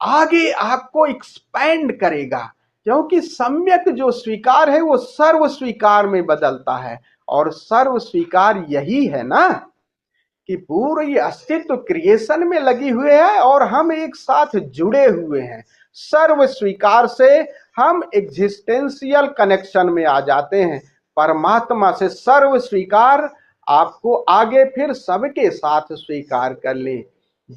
आगे आपको एक्सपैंड करेगा, क्योंकि सम्यक जो स्वीकार है वो सर्व स्वीकार में बदलता है। और सर्व स्वीकार यही है ना कि पूरी अस्तित्व क्रिएशन में लगी हुए है और हम एक साथ जुड़े हुए हैं। सर्व स्वीकार से हम एग्जिस्टेंशियल कनेक्शन में आ जाते हैं परमात्मा से। सर्व स्वीकार आपको आगे फिर सबके साथ स्वीकार कर ले।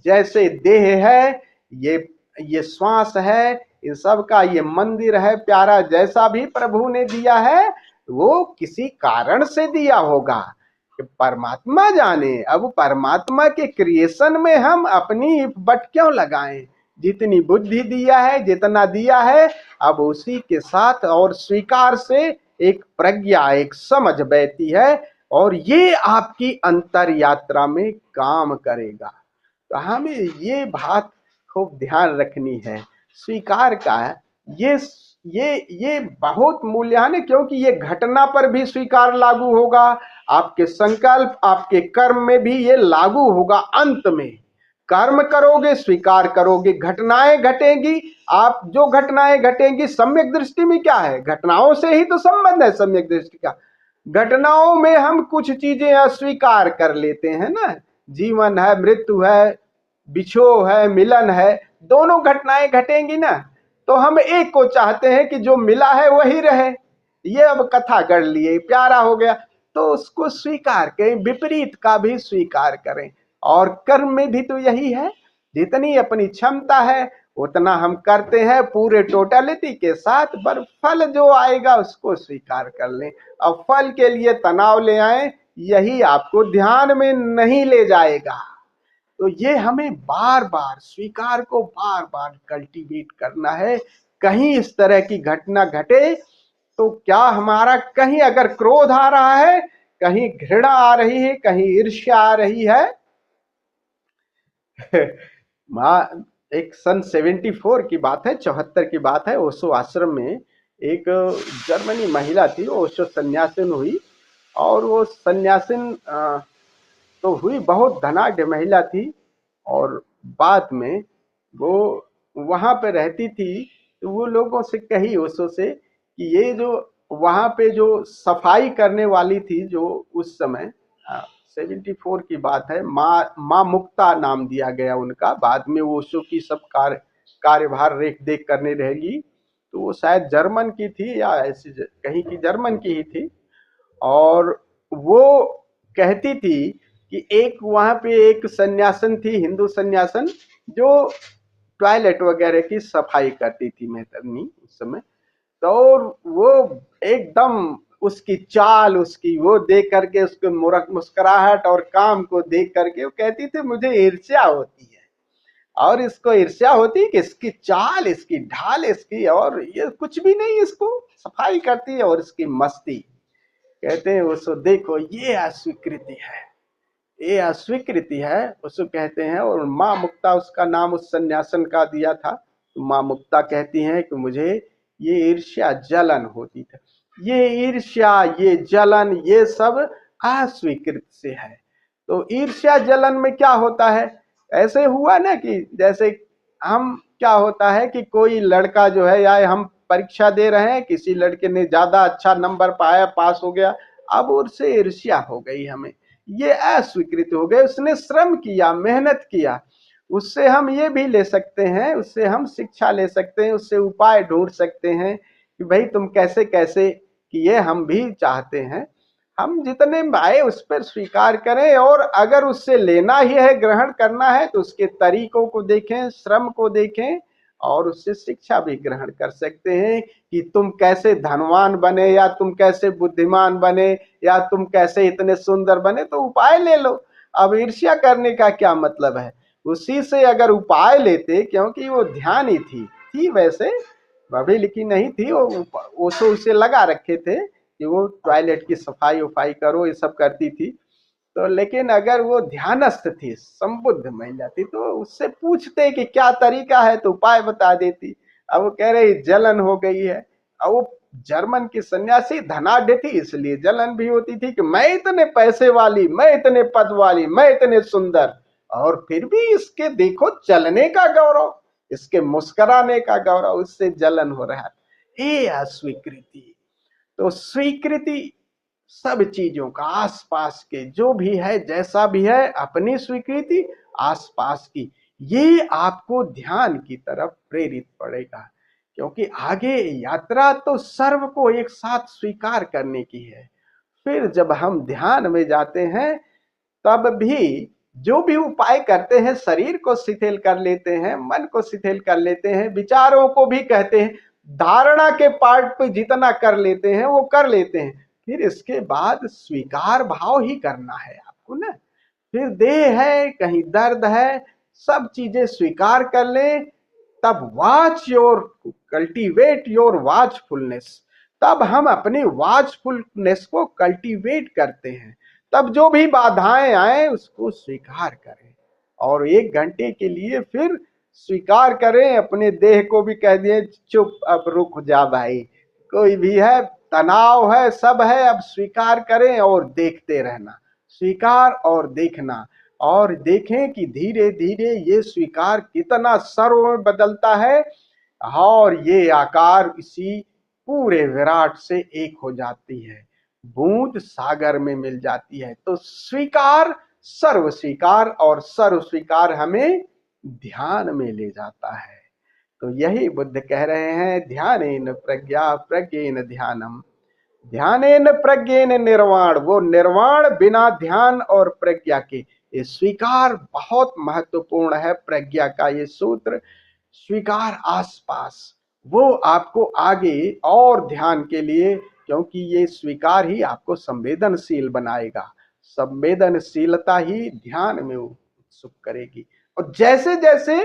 जैसे देह है, ये श्वास है, इन सब का ये मंदिर है प्यारा, जैसा भी प्रभु ने दिया है वो किसी कारण से दिया होगा, परमात्मा जाने। अब परमात्मा के क्रिएशन में हम अपनी बट क्यों लगाएं? जितनी बुद्धि दिया है, जितना दिया है, अब उसी के साथ और स्वीकार से एक प्रज्ञा, एक समझ बहती है, और ये आपकी अंतर यात्रा में काम करेगा। तो हमें ये बात खूब ध्यान रखनी है, स्वीकार का ये बहुत मूल्यवान है, क्योंकि ये घटना पर भी स्वीकार लागू होगा, आपके संकल्प, आपके कर्म में भी ये लागू होगा। अंत में कर्म करोगे, स्वीकार करोगे, घटनाएं घटेंगी, आप जो घटनाएं घटेंगी, सम्यक दृष्टि में क्या है, घटनाओं से ही तो संबंध है सम्यक दृष्टि का। घटनाओं में हम कुछ चीजें अस्वीकार कर लेते हैं ना, जीवन है, मृत्यु है, बिछो है, मिलन है, दोनों घटनाएं घटेंगी ना, तो हम एक को चाहते हैं कि जो मिला है वही रहे। ये अब कथा कर लिए, प्यारा हो गया, तो उसको स्वीकार करें, विपरीत का भी स्वीकार करें। और कर्म में भी तो यही है, जितनी अपनी क्षमता है उतना हम करते हैं पूरे टोटलिटी के साथ, पर फल जो आएगा उसको स्वीकार कर लें। अब फल के लिए तनाव ले आए, यही आपको ध्यान में नहीं ले जाएगा। तो ये हमें बार बार स्वीकार को बार बार कल्टीवेट करना है। कहीं इस तरह की घटना घटे तो क्या हमारा, कहीं अगर क्रोध आ रहा है, कहीं घृणा आ रही है, कहीं ईर्ष्या आ रही है एक सन 74 की बात है, 74 की बात है, ओशो आश्रम में एक जर्मनी महिला थी, ओशो सन्यासिन हुई, और वो सन्यासिन तो हुई, बहुत धनाढ्य महिला थी, और बाद में वो वहां पे रहती थी, तो वो लोगों से कही, ओशो से, कि ये जो वहां पे जो सफाई करने वाली थी, जो उस समय 74 की बात है। माँ मुक्ता नाम दिया गया उनका। बाद में वो ओशो की सब कार्यभार रेख देख करने रहेगी। तो वो शायद जर्मन की थी या ऐसी कहीं की जर्मन की ही थी। और वो कहती थी कि एक वहां पे एक सन्यासन थी, हिंदू सन्यासन, जो टॉयलेट वगैरह की सफाई करती थी मेहतरनी उस समय। तो वो एकदम उसकी चाल, उसकी वो देख करके, उसके मुस्कुराहट और काम को देख करके वो कहती थी मुझे ईर्ष्या होती है। और इसको ईर्ष्या होती है कि इसकी चाल, इसकी ढाल, इसकी, और ये कुछ भी नहीं, इसको सफाई करती है और इसकी मस्ती। कहते हैं उसको देखो ये अस्वीकृति है, ये अस्वीकृति है, उसको कहते हैं। और माँ मुक्ता उसका नाम उस सन्यासन का दिया था। तो माँ मुक्ता कहती हैं कि मुझे ये ईर्ष्या जलन होती थी। ये ईर्ष्या, ये जलन, ये सब अस्वीकृत से है। तो ईर्ष्या जलन में क्या होता है? ऐसे हुआ ना कि जैसे हम, क्या होता है कि कोई लड़का जो है, या हम परीक्षा दे रहे हैं, किसी लड़के ने ज्यादा अच्छा नंबर पाया, पास हो गया, अब उससे ईर्ष्या हो गई हमें, ये अस्वीकृत हो गए। उसने श्रम किया, मेहनत किया। उससे हम ये भी ले सकते हैं, उससे हम शिक्षा ले सकते हैं, उससे उपाय ढूंढ सकते हैं कि भाई तुम कैसे कैसे किए, हम भी चाहते हैं। हम जितने आए उस पर स्वीकार करें, और अगर उससे लेना ही है, ग्रहण करना है, तो उसके तरीकों को देखें, श्रम को देखें, और उससे शिक्षा भी ग्रहण कर सकते हैं कि तुम कैसे धनवान बने, या तुम कैसे बुद्धिमान बने, या तुम कैसे इतने सुंदर बने, तो उपाय ले लो। अब ईर्ष्या करने का क्या मतलब है? उसी से अगर उपाय लेते, क्योंकि वो ध्यान ही थी वैसे अभी लिखी नहीं थी, वो तो उसे लगा रखे थे कि वो टॉयलेट की सफाई उफाई करो, ये सब करती थी। तो लेकिन अगर वो ध्यानस्थ थी, संबुद्ध महिला थी, तो उससे पूछते कि क्या तरीका है, तो उपाय बता देती। अब वो कह रही जलन हो गई है। अब वो जर्मन की सन्यासी धनाढ़ थी, इसलिए जलन भी होती थी कि मैं इतने पैसे वाली, मैं इतने पद वाली, मैं इतने सुंदर, और फिर भी इसके देखो चलने का गौरव, इसके मुस्कुराने का गौरव, उससे जलन हो रहा है। ये अस्वीकृति। तो स्वीकृति सब चीजों का, आसपास के जो भी है, जैसा भी है, अपनी स्वीकृति, आसपास की, ये आपको ध्यान की तरफ प्रेरित पड़ेगा। क्योंकि आगे यात्रा तो सर्व को एक साथ स्वीकार करने की है। फिर जब हम ध्यान में जाते हैं, तब भी जो भी उपाय करते हैं, शरीर को शिथिल कर लेते हैं, मन को शिथिल कर लेते हैं, विचारों को भी कहते हैं, धारणा के पार्ट पे जितना कर लेते हैं वो कर लेते हैं। फिर इसके बाद स्वीकार भाव ही करना है आपको ना। फिर देह है, कहीं दर्द है, सब चीजें स्वीकार कर ले। तब वॉच योर, कल्टीवेट योर वॉचफुलनेस। तब हम अपनी वॉचफुलनेस को कल्टीवेट करते हैं। तब जो भी बाधाएं आए उसको स्वीकार करें, और 1 घंटे के लिए फिर स्वीकार करें। अपने देह को भी कह दिए चुप, अब रुक जा भाई, कोई भी है, तनाव है, सब है, अब स्वीकार करें और देखते रहना। स्वीकार और देखना, और देखें कि धीरे धीरे ये स्वीकार कितना सर्व में बदलता है, और ये आकार इसी पूरे विराट से एक हो जाती है, बूंद सागर में मिल जाती है। तो स्वीकार, सर्व स्वीकार, और सर्व स्वीकार हमें ध्यान में ले जाता है। तो यही बुद्ध कह रहे हैं, ध्यानेन प्रज्ञा प्रज्ञेन ध्यानम, ध्यानेन प्रज्ञेन निर्वाण। वो निर्वाण बिना ध्यान और प्रज्ञा के। ये स्वीकार बहुत महत्वपूर्ण है, प्रज्ञा का ये सूत्र। स्वीकार आसपास, वो आपको आगे और ध्यान के लिए, क्योंकि ये स्वीकार ही आपको संवेदनशील बनाएगा। संवेदनशीलता ही ध्यान में उत्सुक करेगी। और जैसे जैसे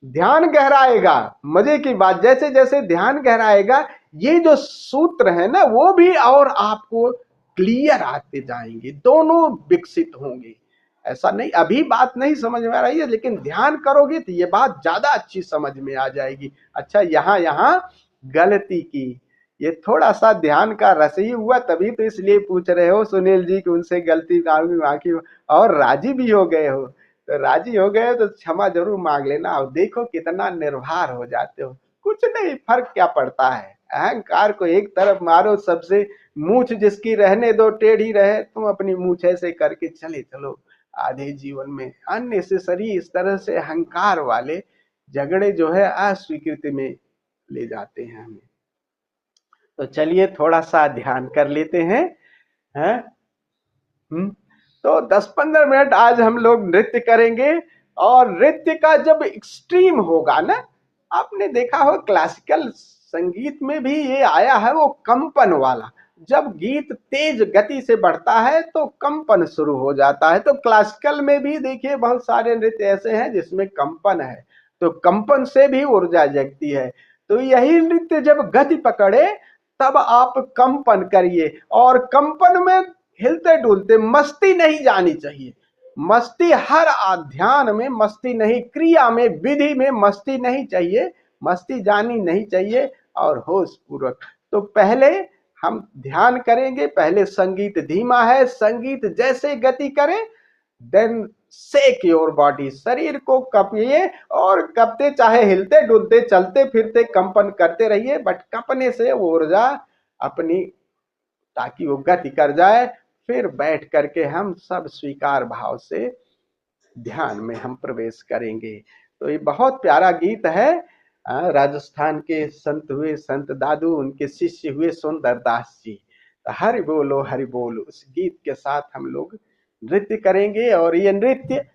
ध्यान गहराएगा, मजे की बात, जैसे जैसे ध्यान गहराएगा, ये जो सूत्र है ना, वो भी और आपको क्लियर आते जाएंगे, दोनों विकसित होंगे। ऐसा नहीं, अभी बात नहीं समझ में आ रही है, लेकिन ध्यान करोगे तो ये बात ज्यादा अच्छी समझ में आ जाएगी। अच्छा, यहाँ गलती की, ये थोड़ा सा ध्यान का रस ही हुआ, तभी तो इसलिए पूछ रहे हो सुनील जी कि उनसे गलती मांगी, और राजी भी हो गए हो। तो राजी हो गए तो क्षमा जरूर मांग लेना, और देखो कितना निर्भर हो जाते हो। कुछ नहीं, फर्क क्या पड़ता है, अहंकार को एक तरफ मारो, सबसे मूछ जिसकी रहने दो टेढ़ी रहे, तुम अपनी मूछ ऐसे करके चले चलो आधे जीवन में। अननेसेसरी इस तरह से अहंकार वाले झगड़े जो है अस्वीकृति में ले जाते हैं हमें। तो चलिए थोड़ा सा ध्यान कर लेते हैं, हैं? तो 10-15 मिनट आज हम लोग नृत्य करेंगे। और नृत्य का जब एक्सट्रीम होगा ना, आपने देखा हो क्लासिकल संगीत में भी ये आया है वो कंपन वाला, जब गीत तेज गति से बढ़ता है तो कंपन शुरू हो जाता है। तो क्लासिकल में भी देखिए बहुत सारे नृत्य ऐसे हैं जिसमें कंपन है, तो कंपन से भी ऊर्जा जगती है। तो यही नृत्य जब गति पकड़े तब आप कंपन करिए, और कंपन में हिलते डुलते, मस्ती नहीं जानी चाहिए। मस्ती हर ध्यान में मस्ती नहीं, क्रिया में, विधि में मस्ती नहीं चाहिए, मस्ती जानी नहीं चाहिए, और होश पूर्वक। तो पहले हम ध्यान करेंगे, पहले संगीत धीमा है, संगीत जैसे गति करे, देन शेक योर बॉडी, शरीर को कपिए, और कपते चाहे हिलते डुलते चलते फिरते कंपन करते रहिए, बट कपने से वो ऊर्जा अपनी, ताकि वो गति कर जाए। फिर बैठ करके हम सब स्वीकार भाव से ध्यान में हम प्रवेश करेंगे। तो ये बहुत प्यारा गीत है। राजस्थान के संत हुए संत दादू, उनके शिष्य हुए सुंदर दास जी। तो हरि बोलो हरि बोलो, उस गीत के साथ हम लोग नृत्य करेंगे। और ये नृत्य,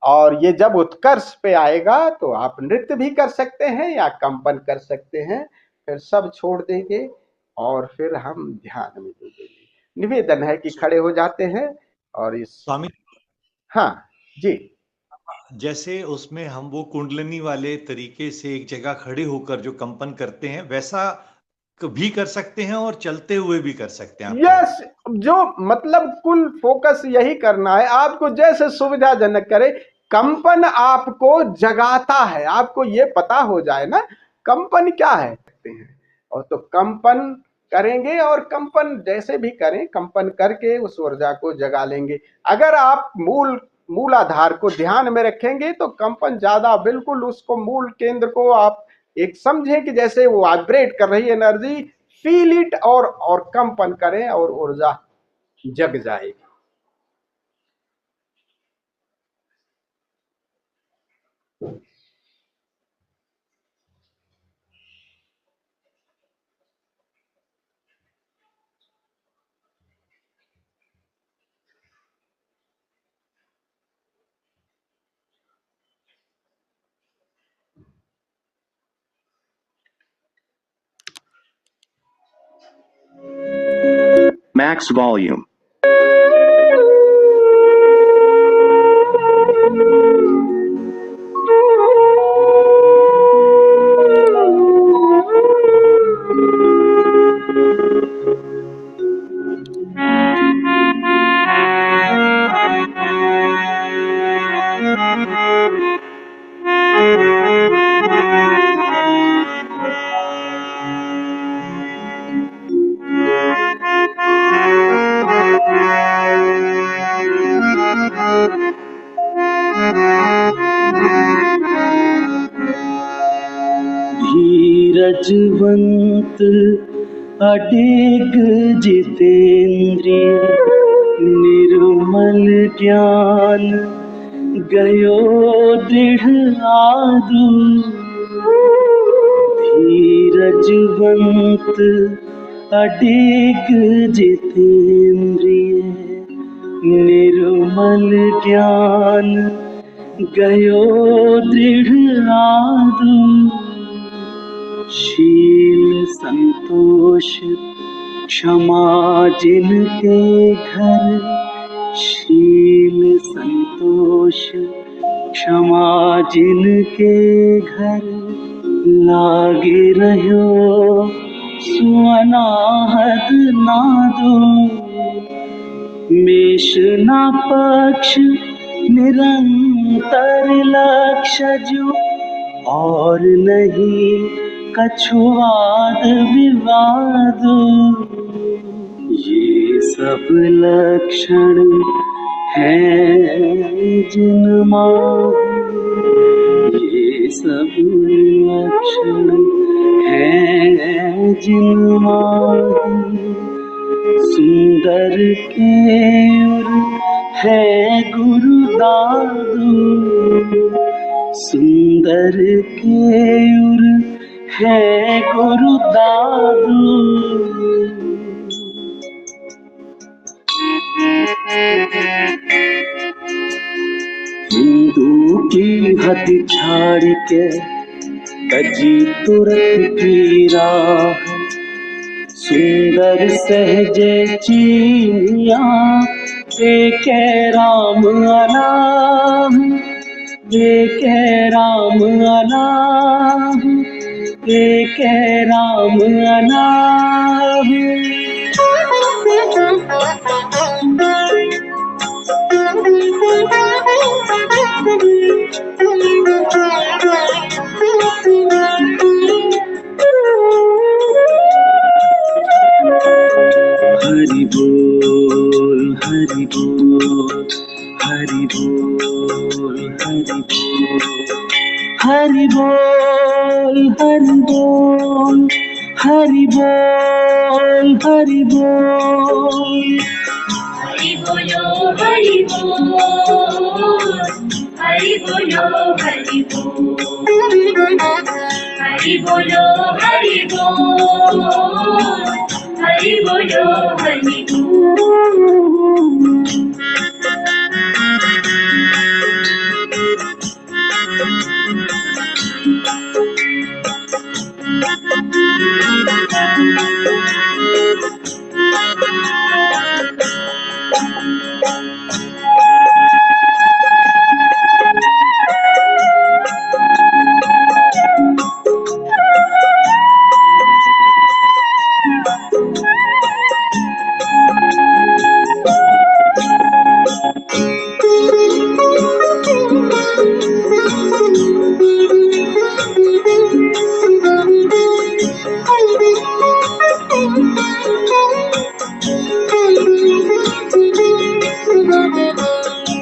और ये जब उत्कर्ष पे आएगा तो आप नृत्य भी कर सकते हैं या कंपन कर सकते हैं। फिर सब छोड़ देंगे और फिर हम ध्यान में डूबेंगे। निवेदन है कि खड़े हो जाते हैं और इस स्वामी, हाँ जी, जैसे उसमें हम वो कुंडलिनी वाले तरीके से एक जगह खड़े होकर जो कंपन करते हैं, वैसा भी कर सकते हैं और चलते हुए भी कर सकते हैं। यस, जो मतलब कुल फोकस यही करना है, आपको जैसे सुविधाजनक करे। कंपन आपको जगाता है, आपको ये पता हो जाए ना कंपन क्या है, और तो कंपन करेंगे, और कंपन जैसे भी करें, कंपन करके उस ऊर्जा को जगा लेंगे। अगर आप मूलाधार को ध्यान में रखेंगे तो कंपन ज्यादा, बिल्कुल उसको मूल केंद्र को आप एक समझें कि जैसे वो वाइब्रेट कर रही एनर्जी, फील इट, और कंपन करें और ऊर्जा जग जाएगी। Max volume. धीरजवंत अडिग जितेंद्रिय, निर्मल ज्ञान गयो दृढ़ आदु। धीरजवंत अडिग जितेंद्रिय, निर्मल ज्ञान गयो दृढ़ आदु। शील संतोष क्षमा जिनके घर, शील संतोष क्षमा जिनके घर। लागे रहो सुअनाहद नादो, मेष ना पक्ष निरंतर लक्ष्य जो। और नहीं कछुवाद विवाद, ये सब लक्षण हैं जिनमा। ये सब लक्षण हैं जिन माही सुंदर के उर है गुरु दादू, सुंदर के उर है गुरु दादू। हिंदू की हथी छाड़ के कजी तुरत की राह, सुंदर सहजे चीनिया देखे राम अलाह, देखे राम अलाह, देखे राम अलाह। हरि बोल हरि बोल हरि बोल हरि बोल हरि बोल हरि बोल हरि बोल हरि बोल। हरि बोलो हरि बोल, हरि बोलो हरि बोल, हरि बोलो हरि बोल, हरि बोलो हरि बोल।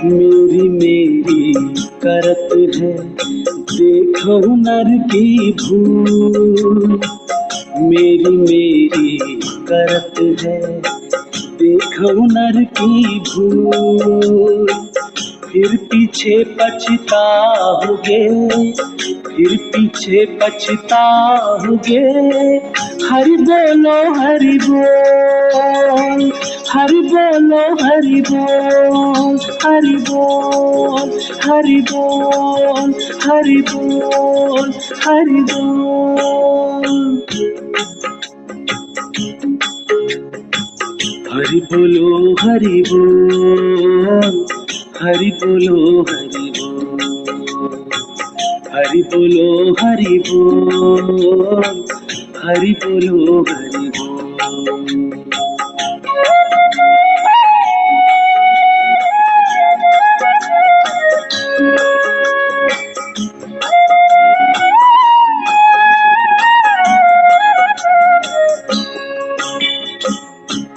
मेरी मेरी करत है देखो नर की भूल, मेरी मेरी करत है देखो नर की भूल। फिर पीछे पछताओगे, फिर पीछे पछताओगे। हरि बोलो हरि बोल, हरि बोलो हरि बोल, हरि बोल हरि बोल हरि बोल हरि बोल। हरि बोलो हरि बोल, हरि बोलो हरि बोल, हरि बोलो हरि बोल, हरि बोलो हरि बोल।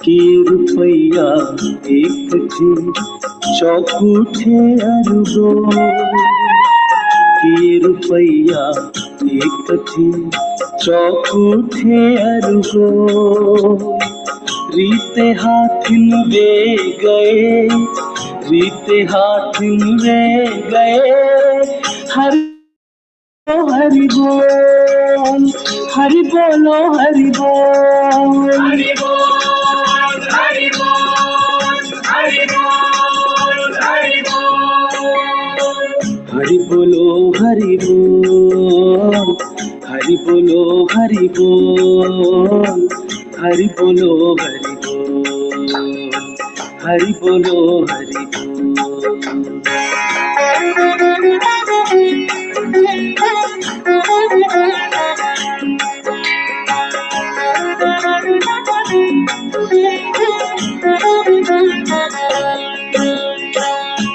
की रुपया एक थी चौकूठे अरबो, की रुपया एक थी चौकूठे अरबो। रीते हाथिन वे गए, रीते हाथिन वे गए। हरि हरि बोल, हरि बोलो हरि बोल, हरि बोल हरि बोल, हरि बोल हरि बोल। हरि बोलो हरि बोल, हरि बोलो हरि बोल, हरि बोलो हरि बोल, हरि बोलो हरि बोल।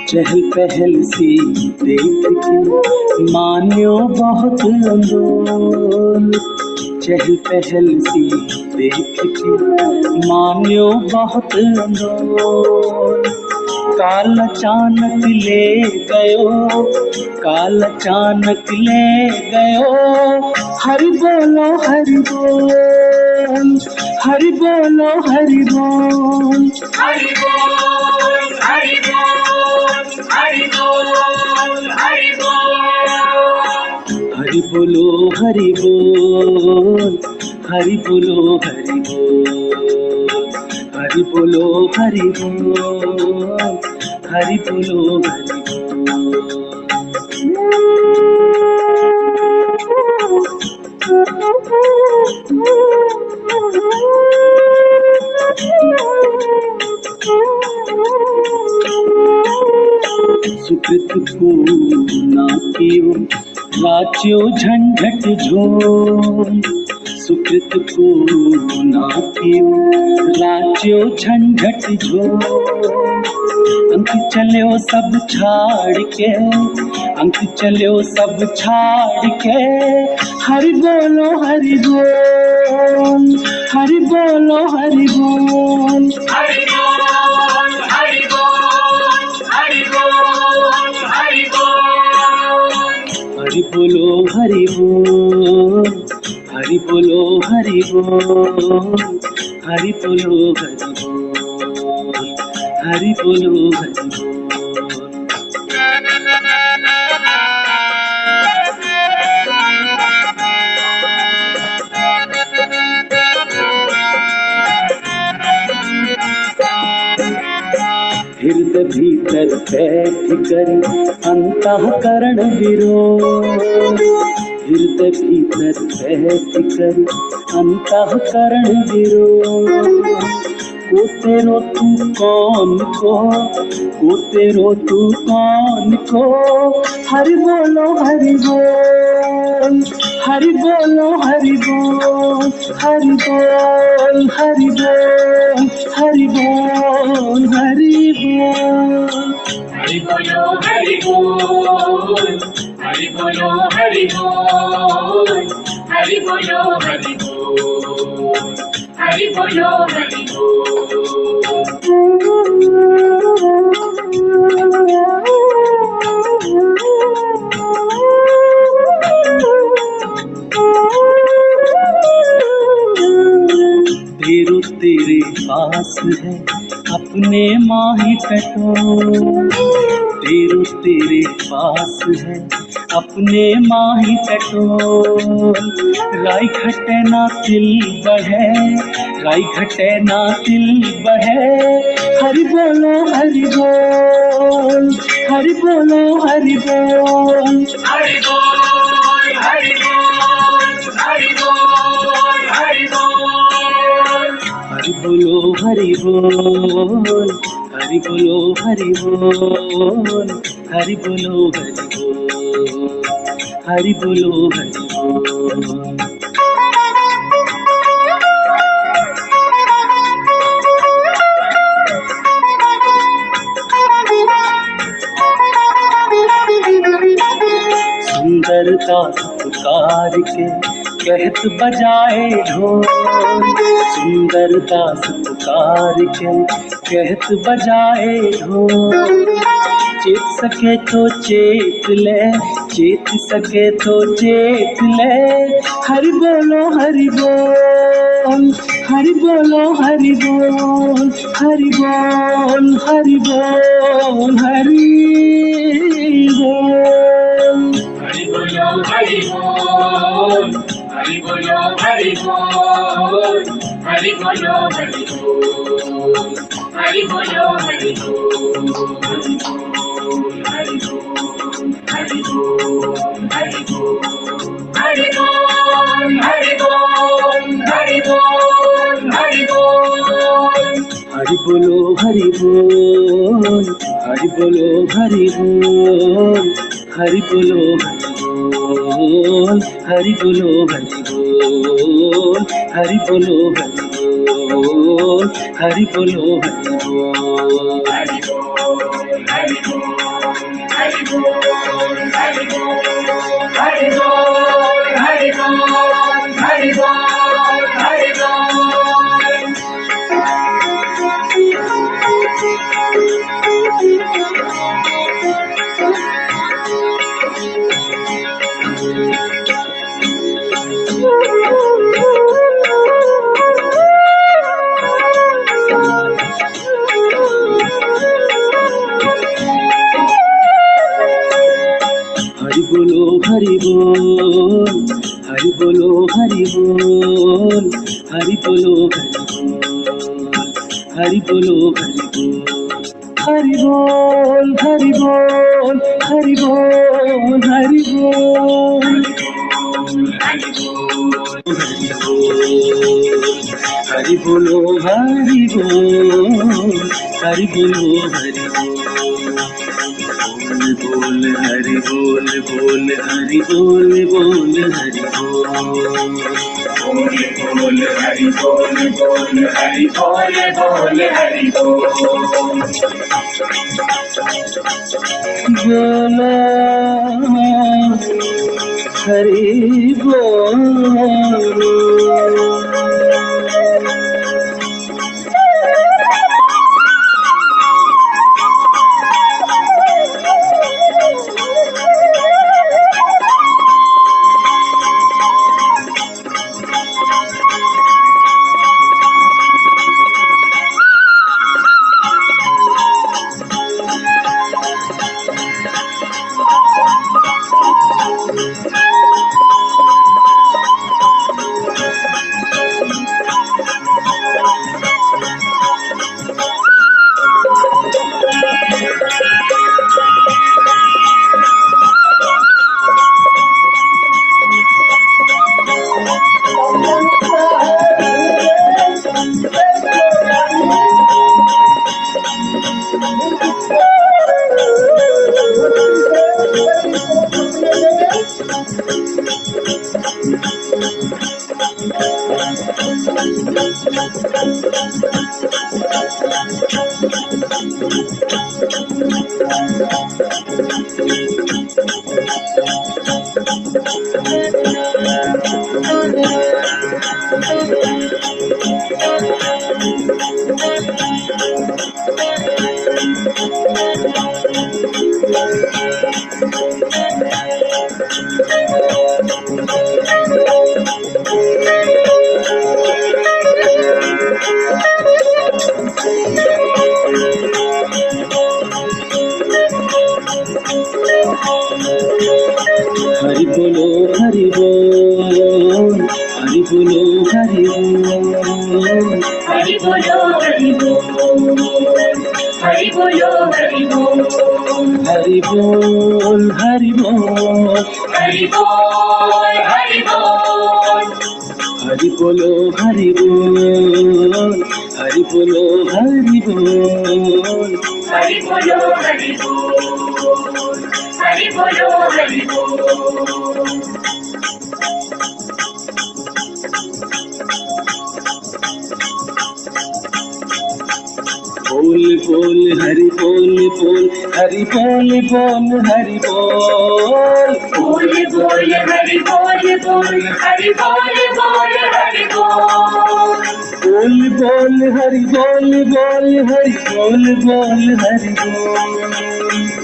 चहल पहल सी देख के मान्यो बहुत अंदोल, चहल पहल सी देख के मान्यो बहुत अंदोल। काल अचानक ले गयो, काल अचानक ले गयो। हरि बोलो हरि बोल, हरि बोलो हरि बोल। हरि बोल हरि बोल हरि बोल हरि बोल। हरि बोलो हरि बोल, हरि बोलो हरि बोल, हरि बोलो हरि बोल, हरि बोलो हरि सुकृत को ना कियो राच्यो झंझट झोल, सुकृत को ना कियो राच्यो झंझट झोल। अंक चलो सब छाड़ के, अंक चलो सब छाड़ के, हरि बोलो हरि बोल, हरि बोलो हरि बोल। हरि बोल हरि बोल हरि बोल हरि बोल। हरि बोलो हरि बोल, हरि बोलो हरि बोल, हरि बोलो हरि बोल, हरि बोलो हरि बोल। हृदय भीतर बैठ कर अंतःकरण विरोध, हृदय भीतर बैठ कर अंतःकरण विरोध। को तेरो तू कौन को, को तेरो तू कौन को, हरि बोलो हरि बोल, हरि बोलो हरि बोल, हरि बोल हरि बोल, हरि बोल हरि बोल। हरि बोलो हरि बोल हरि बोलो हरि बोल हरि बोलो हरि बोल हरि बोलो हरि तेरो तेरे पास है अपने माही टटोल, तेरो तेरे पास है अपने माही टटोल। राई घटे ना तिल बढ़े, राई घटे ना तिल बढ़े, हरि बोलो हरि बोल, हरि बोलो हरि बोल। हरि बोल हरि बोल हरि बोल हरि बोल। हरि बोलो हरि बोल, हरि बोलो हरि बोल, हरि बोलो हरि बोल, हरि बोलो हरि बोल। सुंदरता पुकार के कहत बजाए ढोल, सुंदरता पुकार के कहत बजाए ढोल। चेत सके तो चेत ले, चेत सके तो चेत ले, हरि बोलो हरि बोल, हरि बोलो हरि बोल, हरि बोल हरि बोल, हरि बोल। हरि बोलो हरि बोल हरि बोलो हरि बोल हरि बोलो हरि बोल हरि बोलो हरि बोल हरि बोल हरि बोल हरि बोल हरि बोल हरि बोल हरि बोल हरि बोल। हरि बोलो हरि बोल, हरि बोलो हरि बोल, हरि बोलो हरि बोल, हरि बोलो हरि बोल, हरि बोलो हरि बोल, हरि बोलो हरि बोल। हरि बोल हरि बोल हरि बोल हरि बोल हरि बोल हरि बोल हरि बोल हरि हरि बोल, हरि बोलो हरि बोल, हरि बोलो हरि बोल, हरि बोलो हरि बोल, हरि बोल हरि बोल, हरि बोल हरि बोल, हरि बोल हरि बोलो हरि बोल, हरि बोल बोल हरि बोल बोल हरि बोल, हरि बोल बोल हरि बोल बोल हरि बोल, बोलो हरि बोल। हरि बोलो हरि बोल, हरि बोलो हरि बोल, हरि बोलो हरि बोल, हरि बोलो हरि बोल, हरि बोल हरि बोल, हरि बोल हरि बोल, हरि बोलो हरि बोल, हरि बोलो हरि बोल, हरि बोलो हरि बोल, हरि बोलो हरि बोल। बोल बोल हरि बोल बोल, हरि बोल बोल हरि बोल, बोल बोल हरि बोल बोल, हरि बोल बोल हरि बोल, बोल बोल हरि बोल बोल, हरि बोल बोल हरि बोल,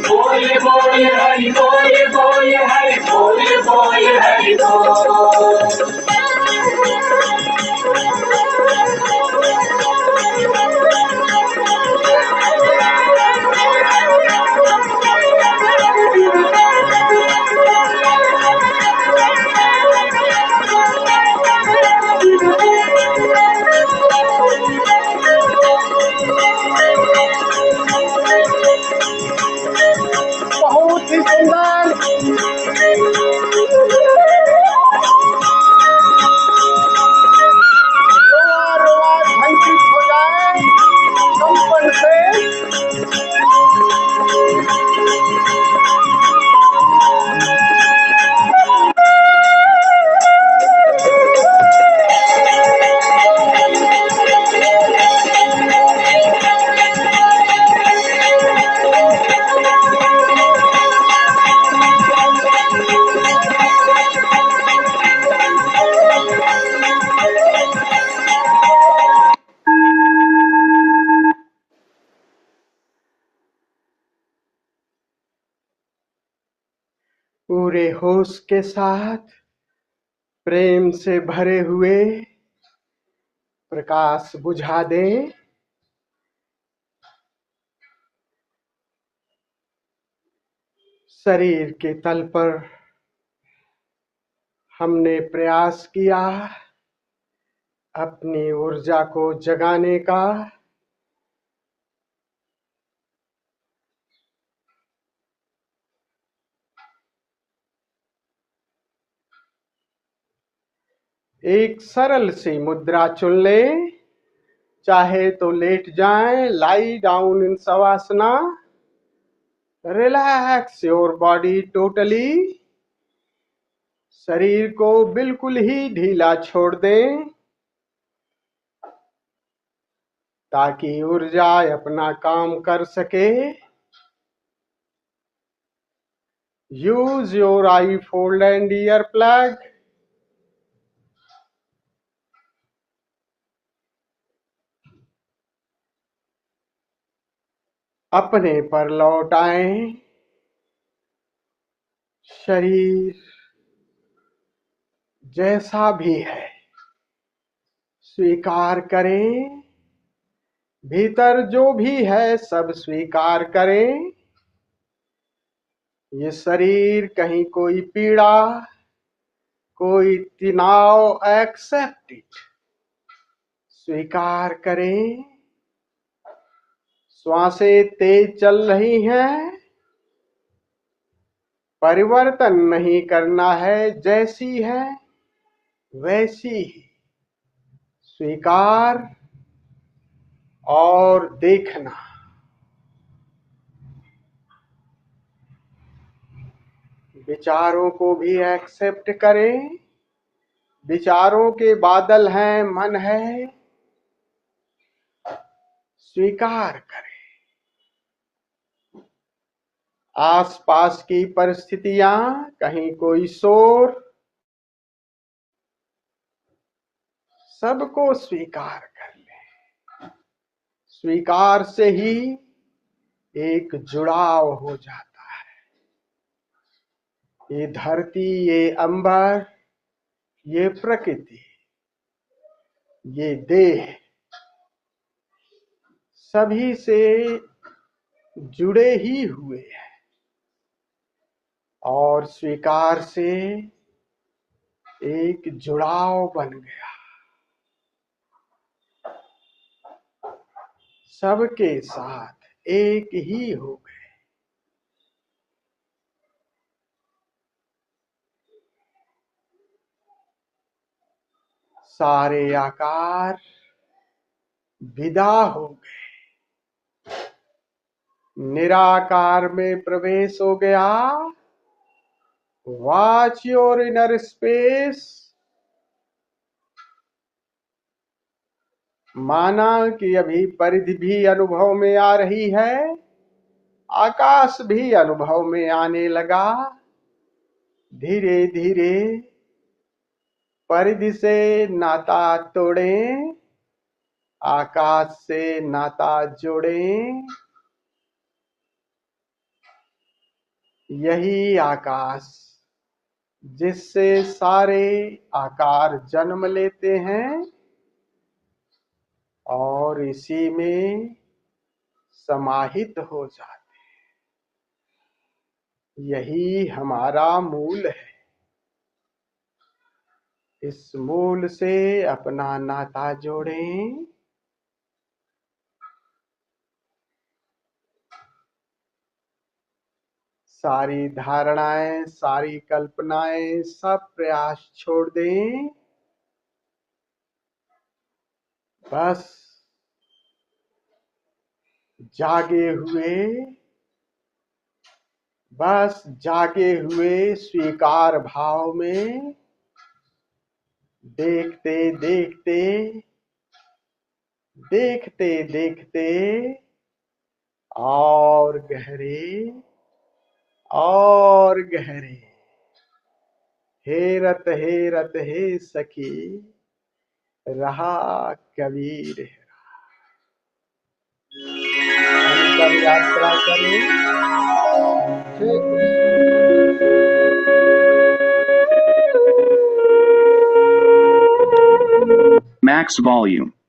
बोल बोल हरि बोल बोल, हरि बोल बोल हरि बोल। बहुत ही सुंदर। रोआ रोआ झंकृत हो जाए कंपन से। पूरे होश के साथ प्रेम से भरे हुए प्रकाश बुझा दे। शरीर के तल पर हमने प्रयास किया अपनी ऊर्जा को जगाने का। एक सरल सी मुद्रा चुन लें, चाहे तो लेट जाएं, lie down in शवासना, relax your body totally. शरीर को बिल्कुल ही ढीला छोड़ दें ताकि ऊर्जा अपना काम कर सके। Use your I fold and ear plug. अपने पर लौट आएं। शरीर जैसा भी है स्वीकार करें। भीतर जो भी है सब स्वीकार करें। ये शरीर कहीं कोई पीड़ा, कोई तनाव, एक्सेप्ट इट, स्वीकार करें। श्वासें तेज चल रही हैं, परिवर्तन नहीं करना है, जैसी है वैसी ही स्वीकार और देखना। विचारों को भी एक्सेप्ट करें। विचारों के बादल हैं, मन है, स्वीकार करें। आसपास की परिस्थितियां, कहीं कोई शोर, सबको स्वीकार कर लें। स्वीकार से ही एक जुड़ाव हो जाता है। ये धरती, ये अंबर, ये प्रकृति, ये देह सभी से जुड़े ही हुए हैं और स्वीकार से एक जुड़ाव बन गया। सबके साथ एक ही हो गए। सारे आकार विदा हो गए। निराकार में प्रवेश हो गया। Watch your inner space. माना कि अभी परिधि भी अनुभव में आ रही है, आकाश भी अनुभव में आने लगा। धीरे धीरे परिधि से नाता तोड़ें, आकाश से नाता जोड़ें। यही आकाश जिससे सारे आकार जन्म लेते हैं और इसी में समाहित हो जाते हैं। यही हमारा मूल है। इस मूल से अपना नाता जोड़ें। सारी धारणाएं, सारी कल्पनाएं, सब प्रयास छोड़ दें। बस जागे हुए, बस जागे हुए स्वीकार भाव में देखते देखते, देखते देखते और गहरे और गहरे। हेरत हे सखी, रहा कबीर। अंतर यात्रा करें। जय कृष्ण। Max volume.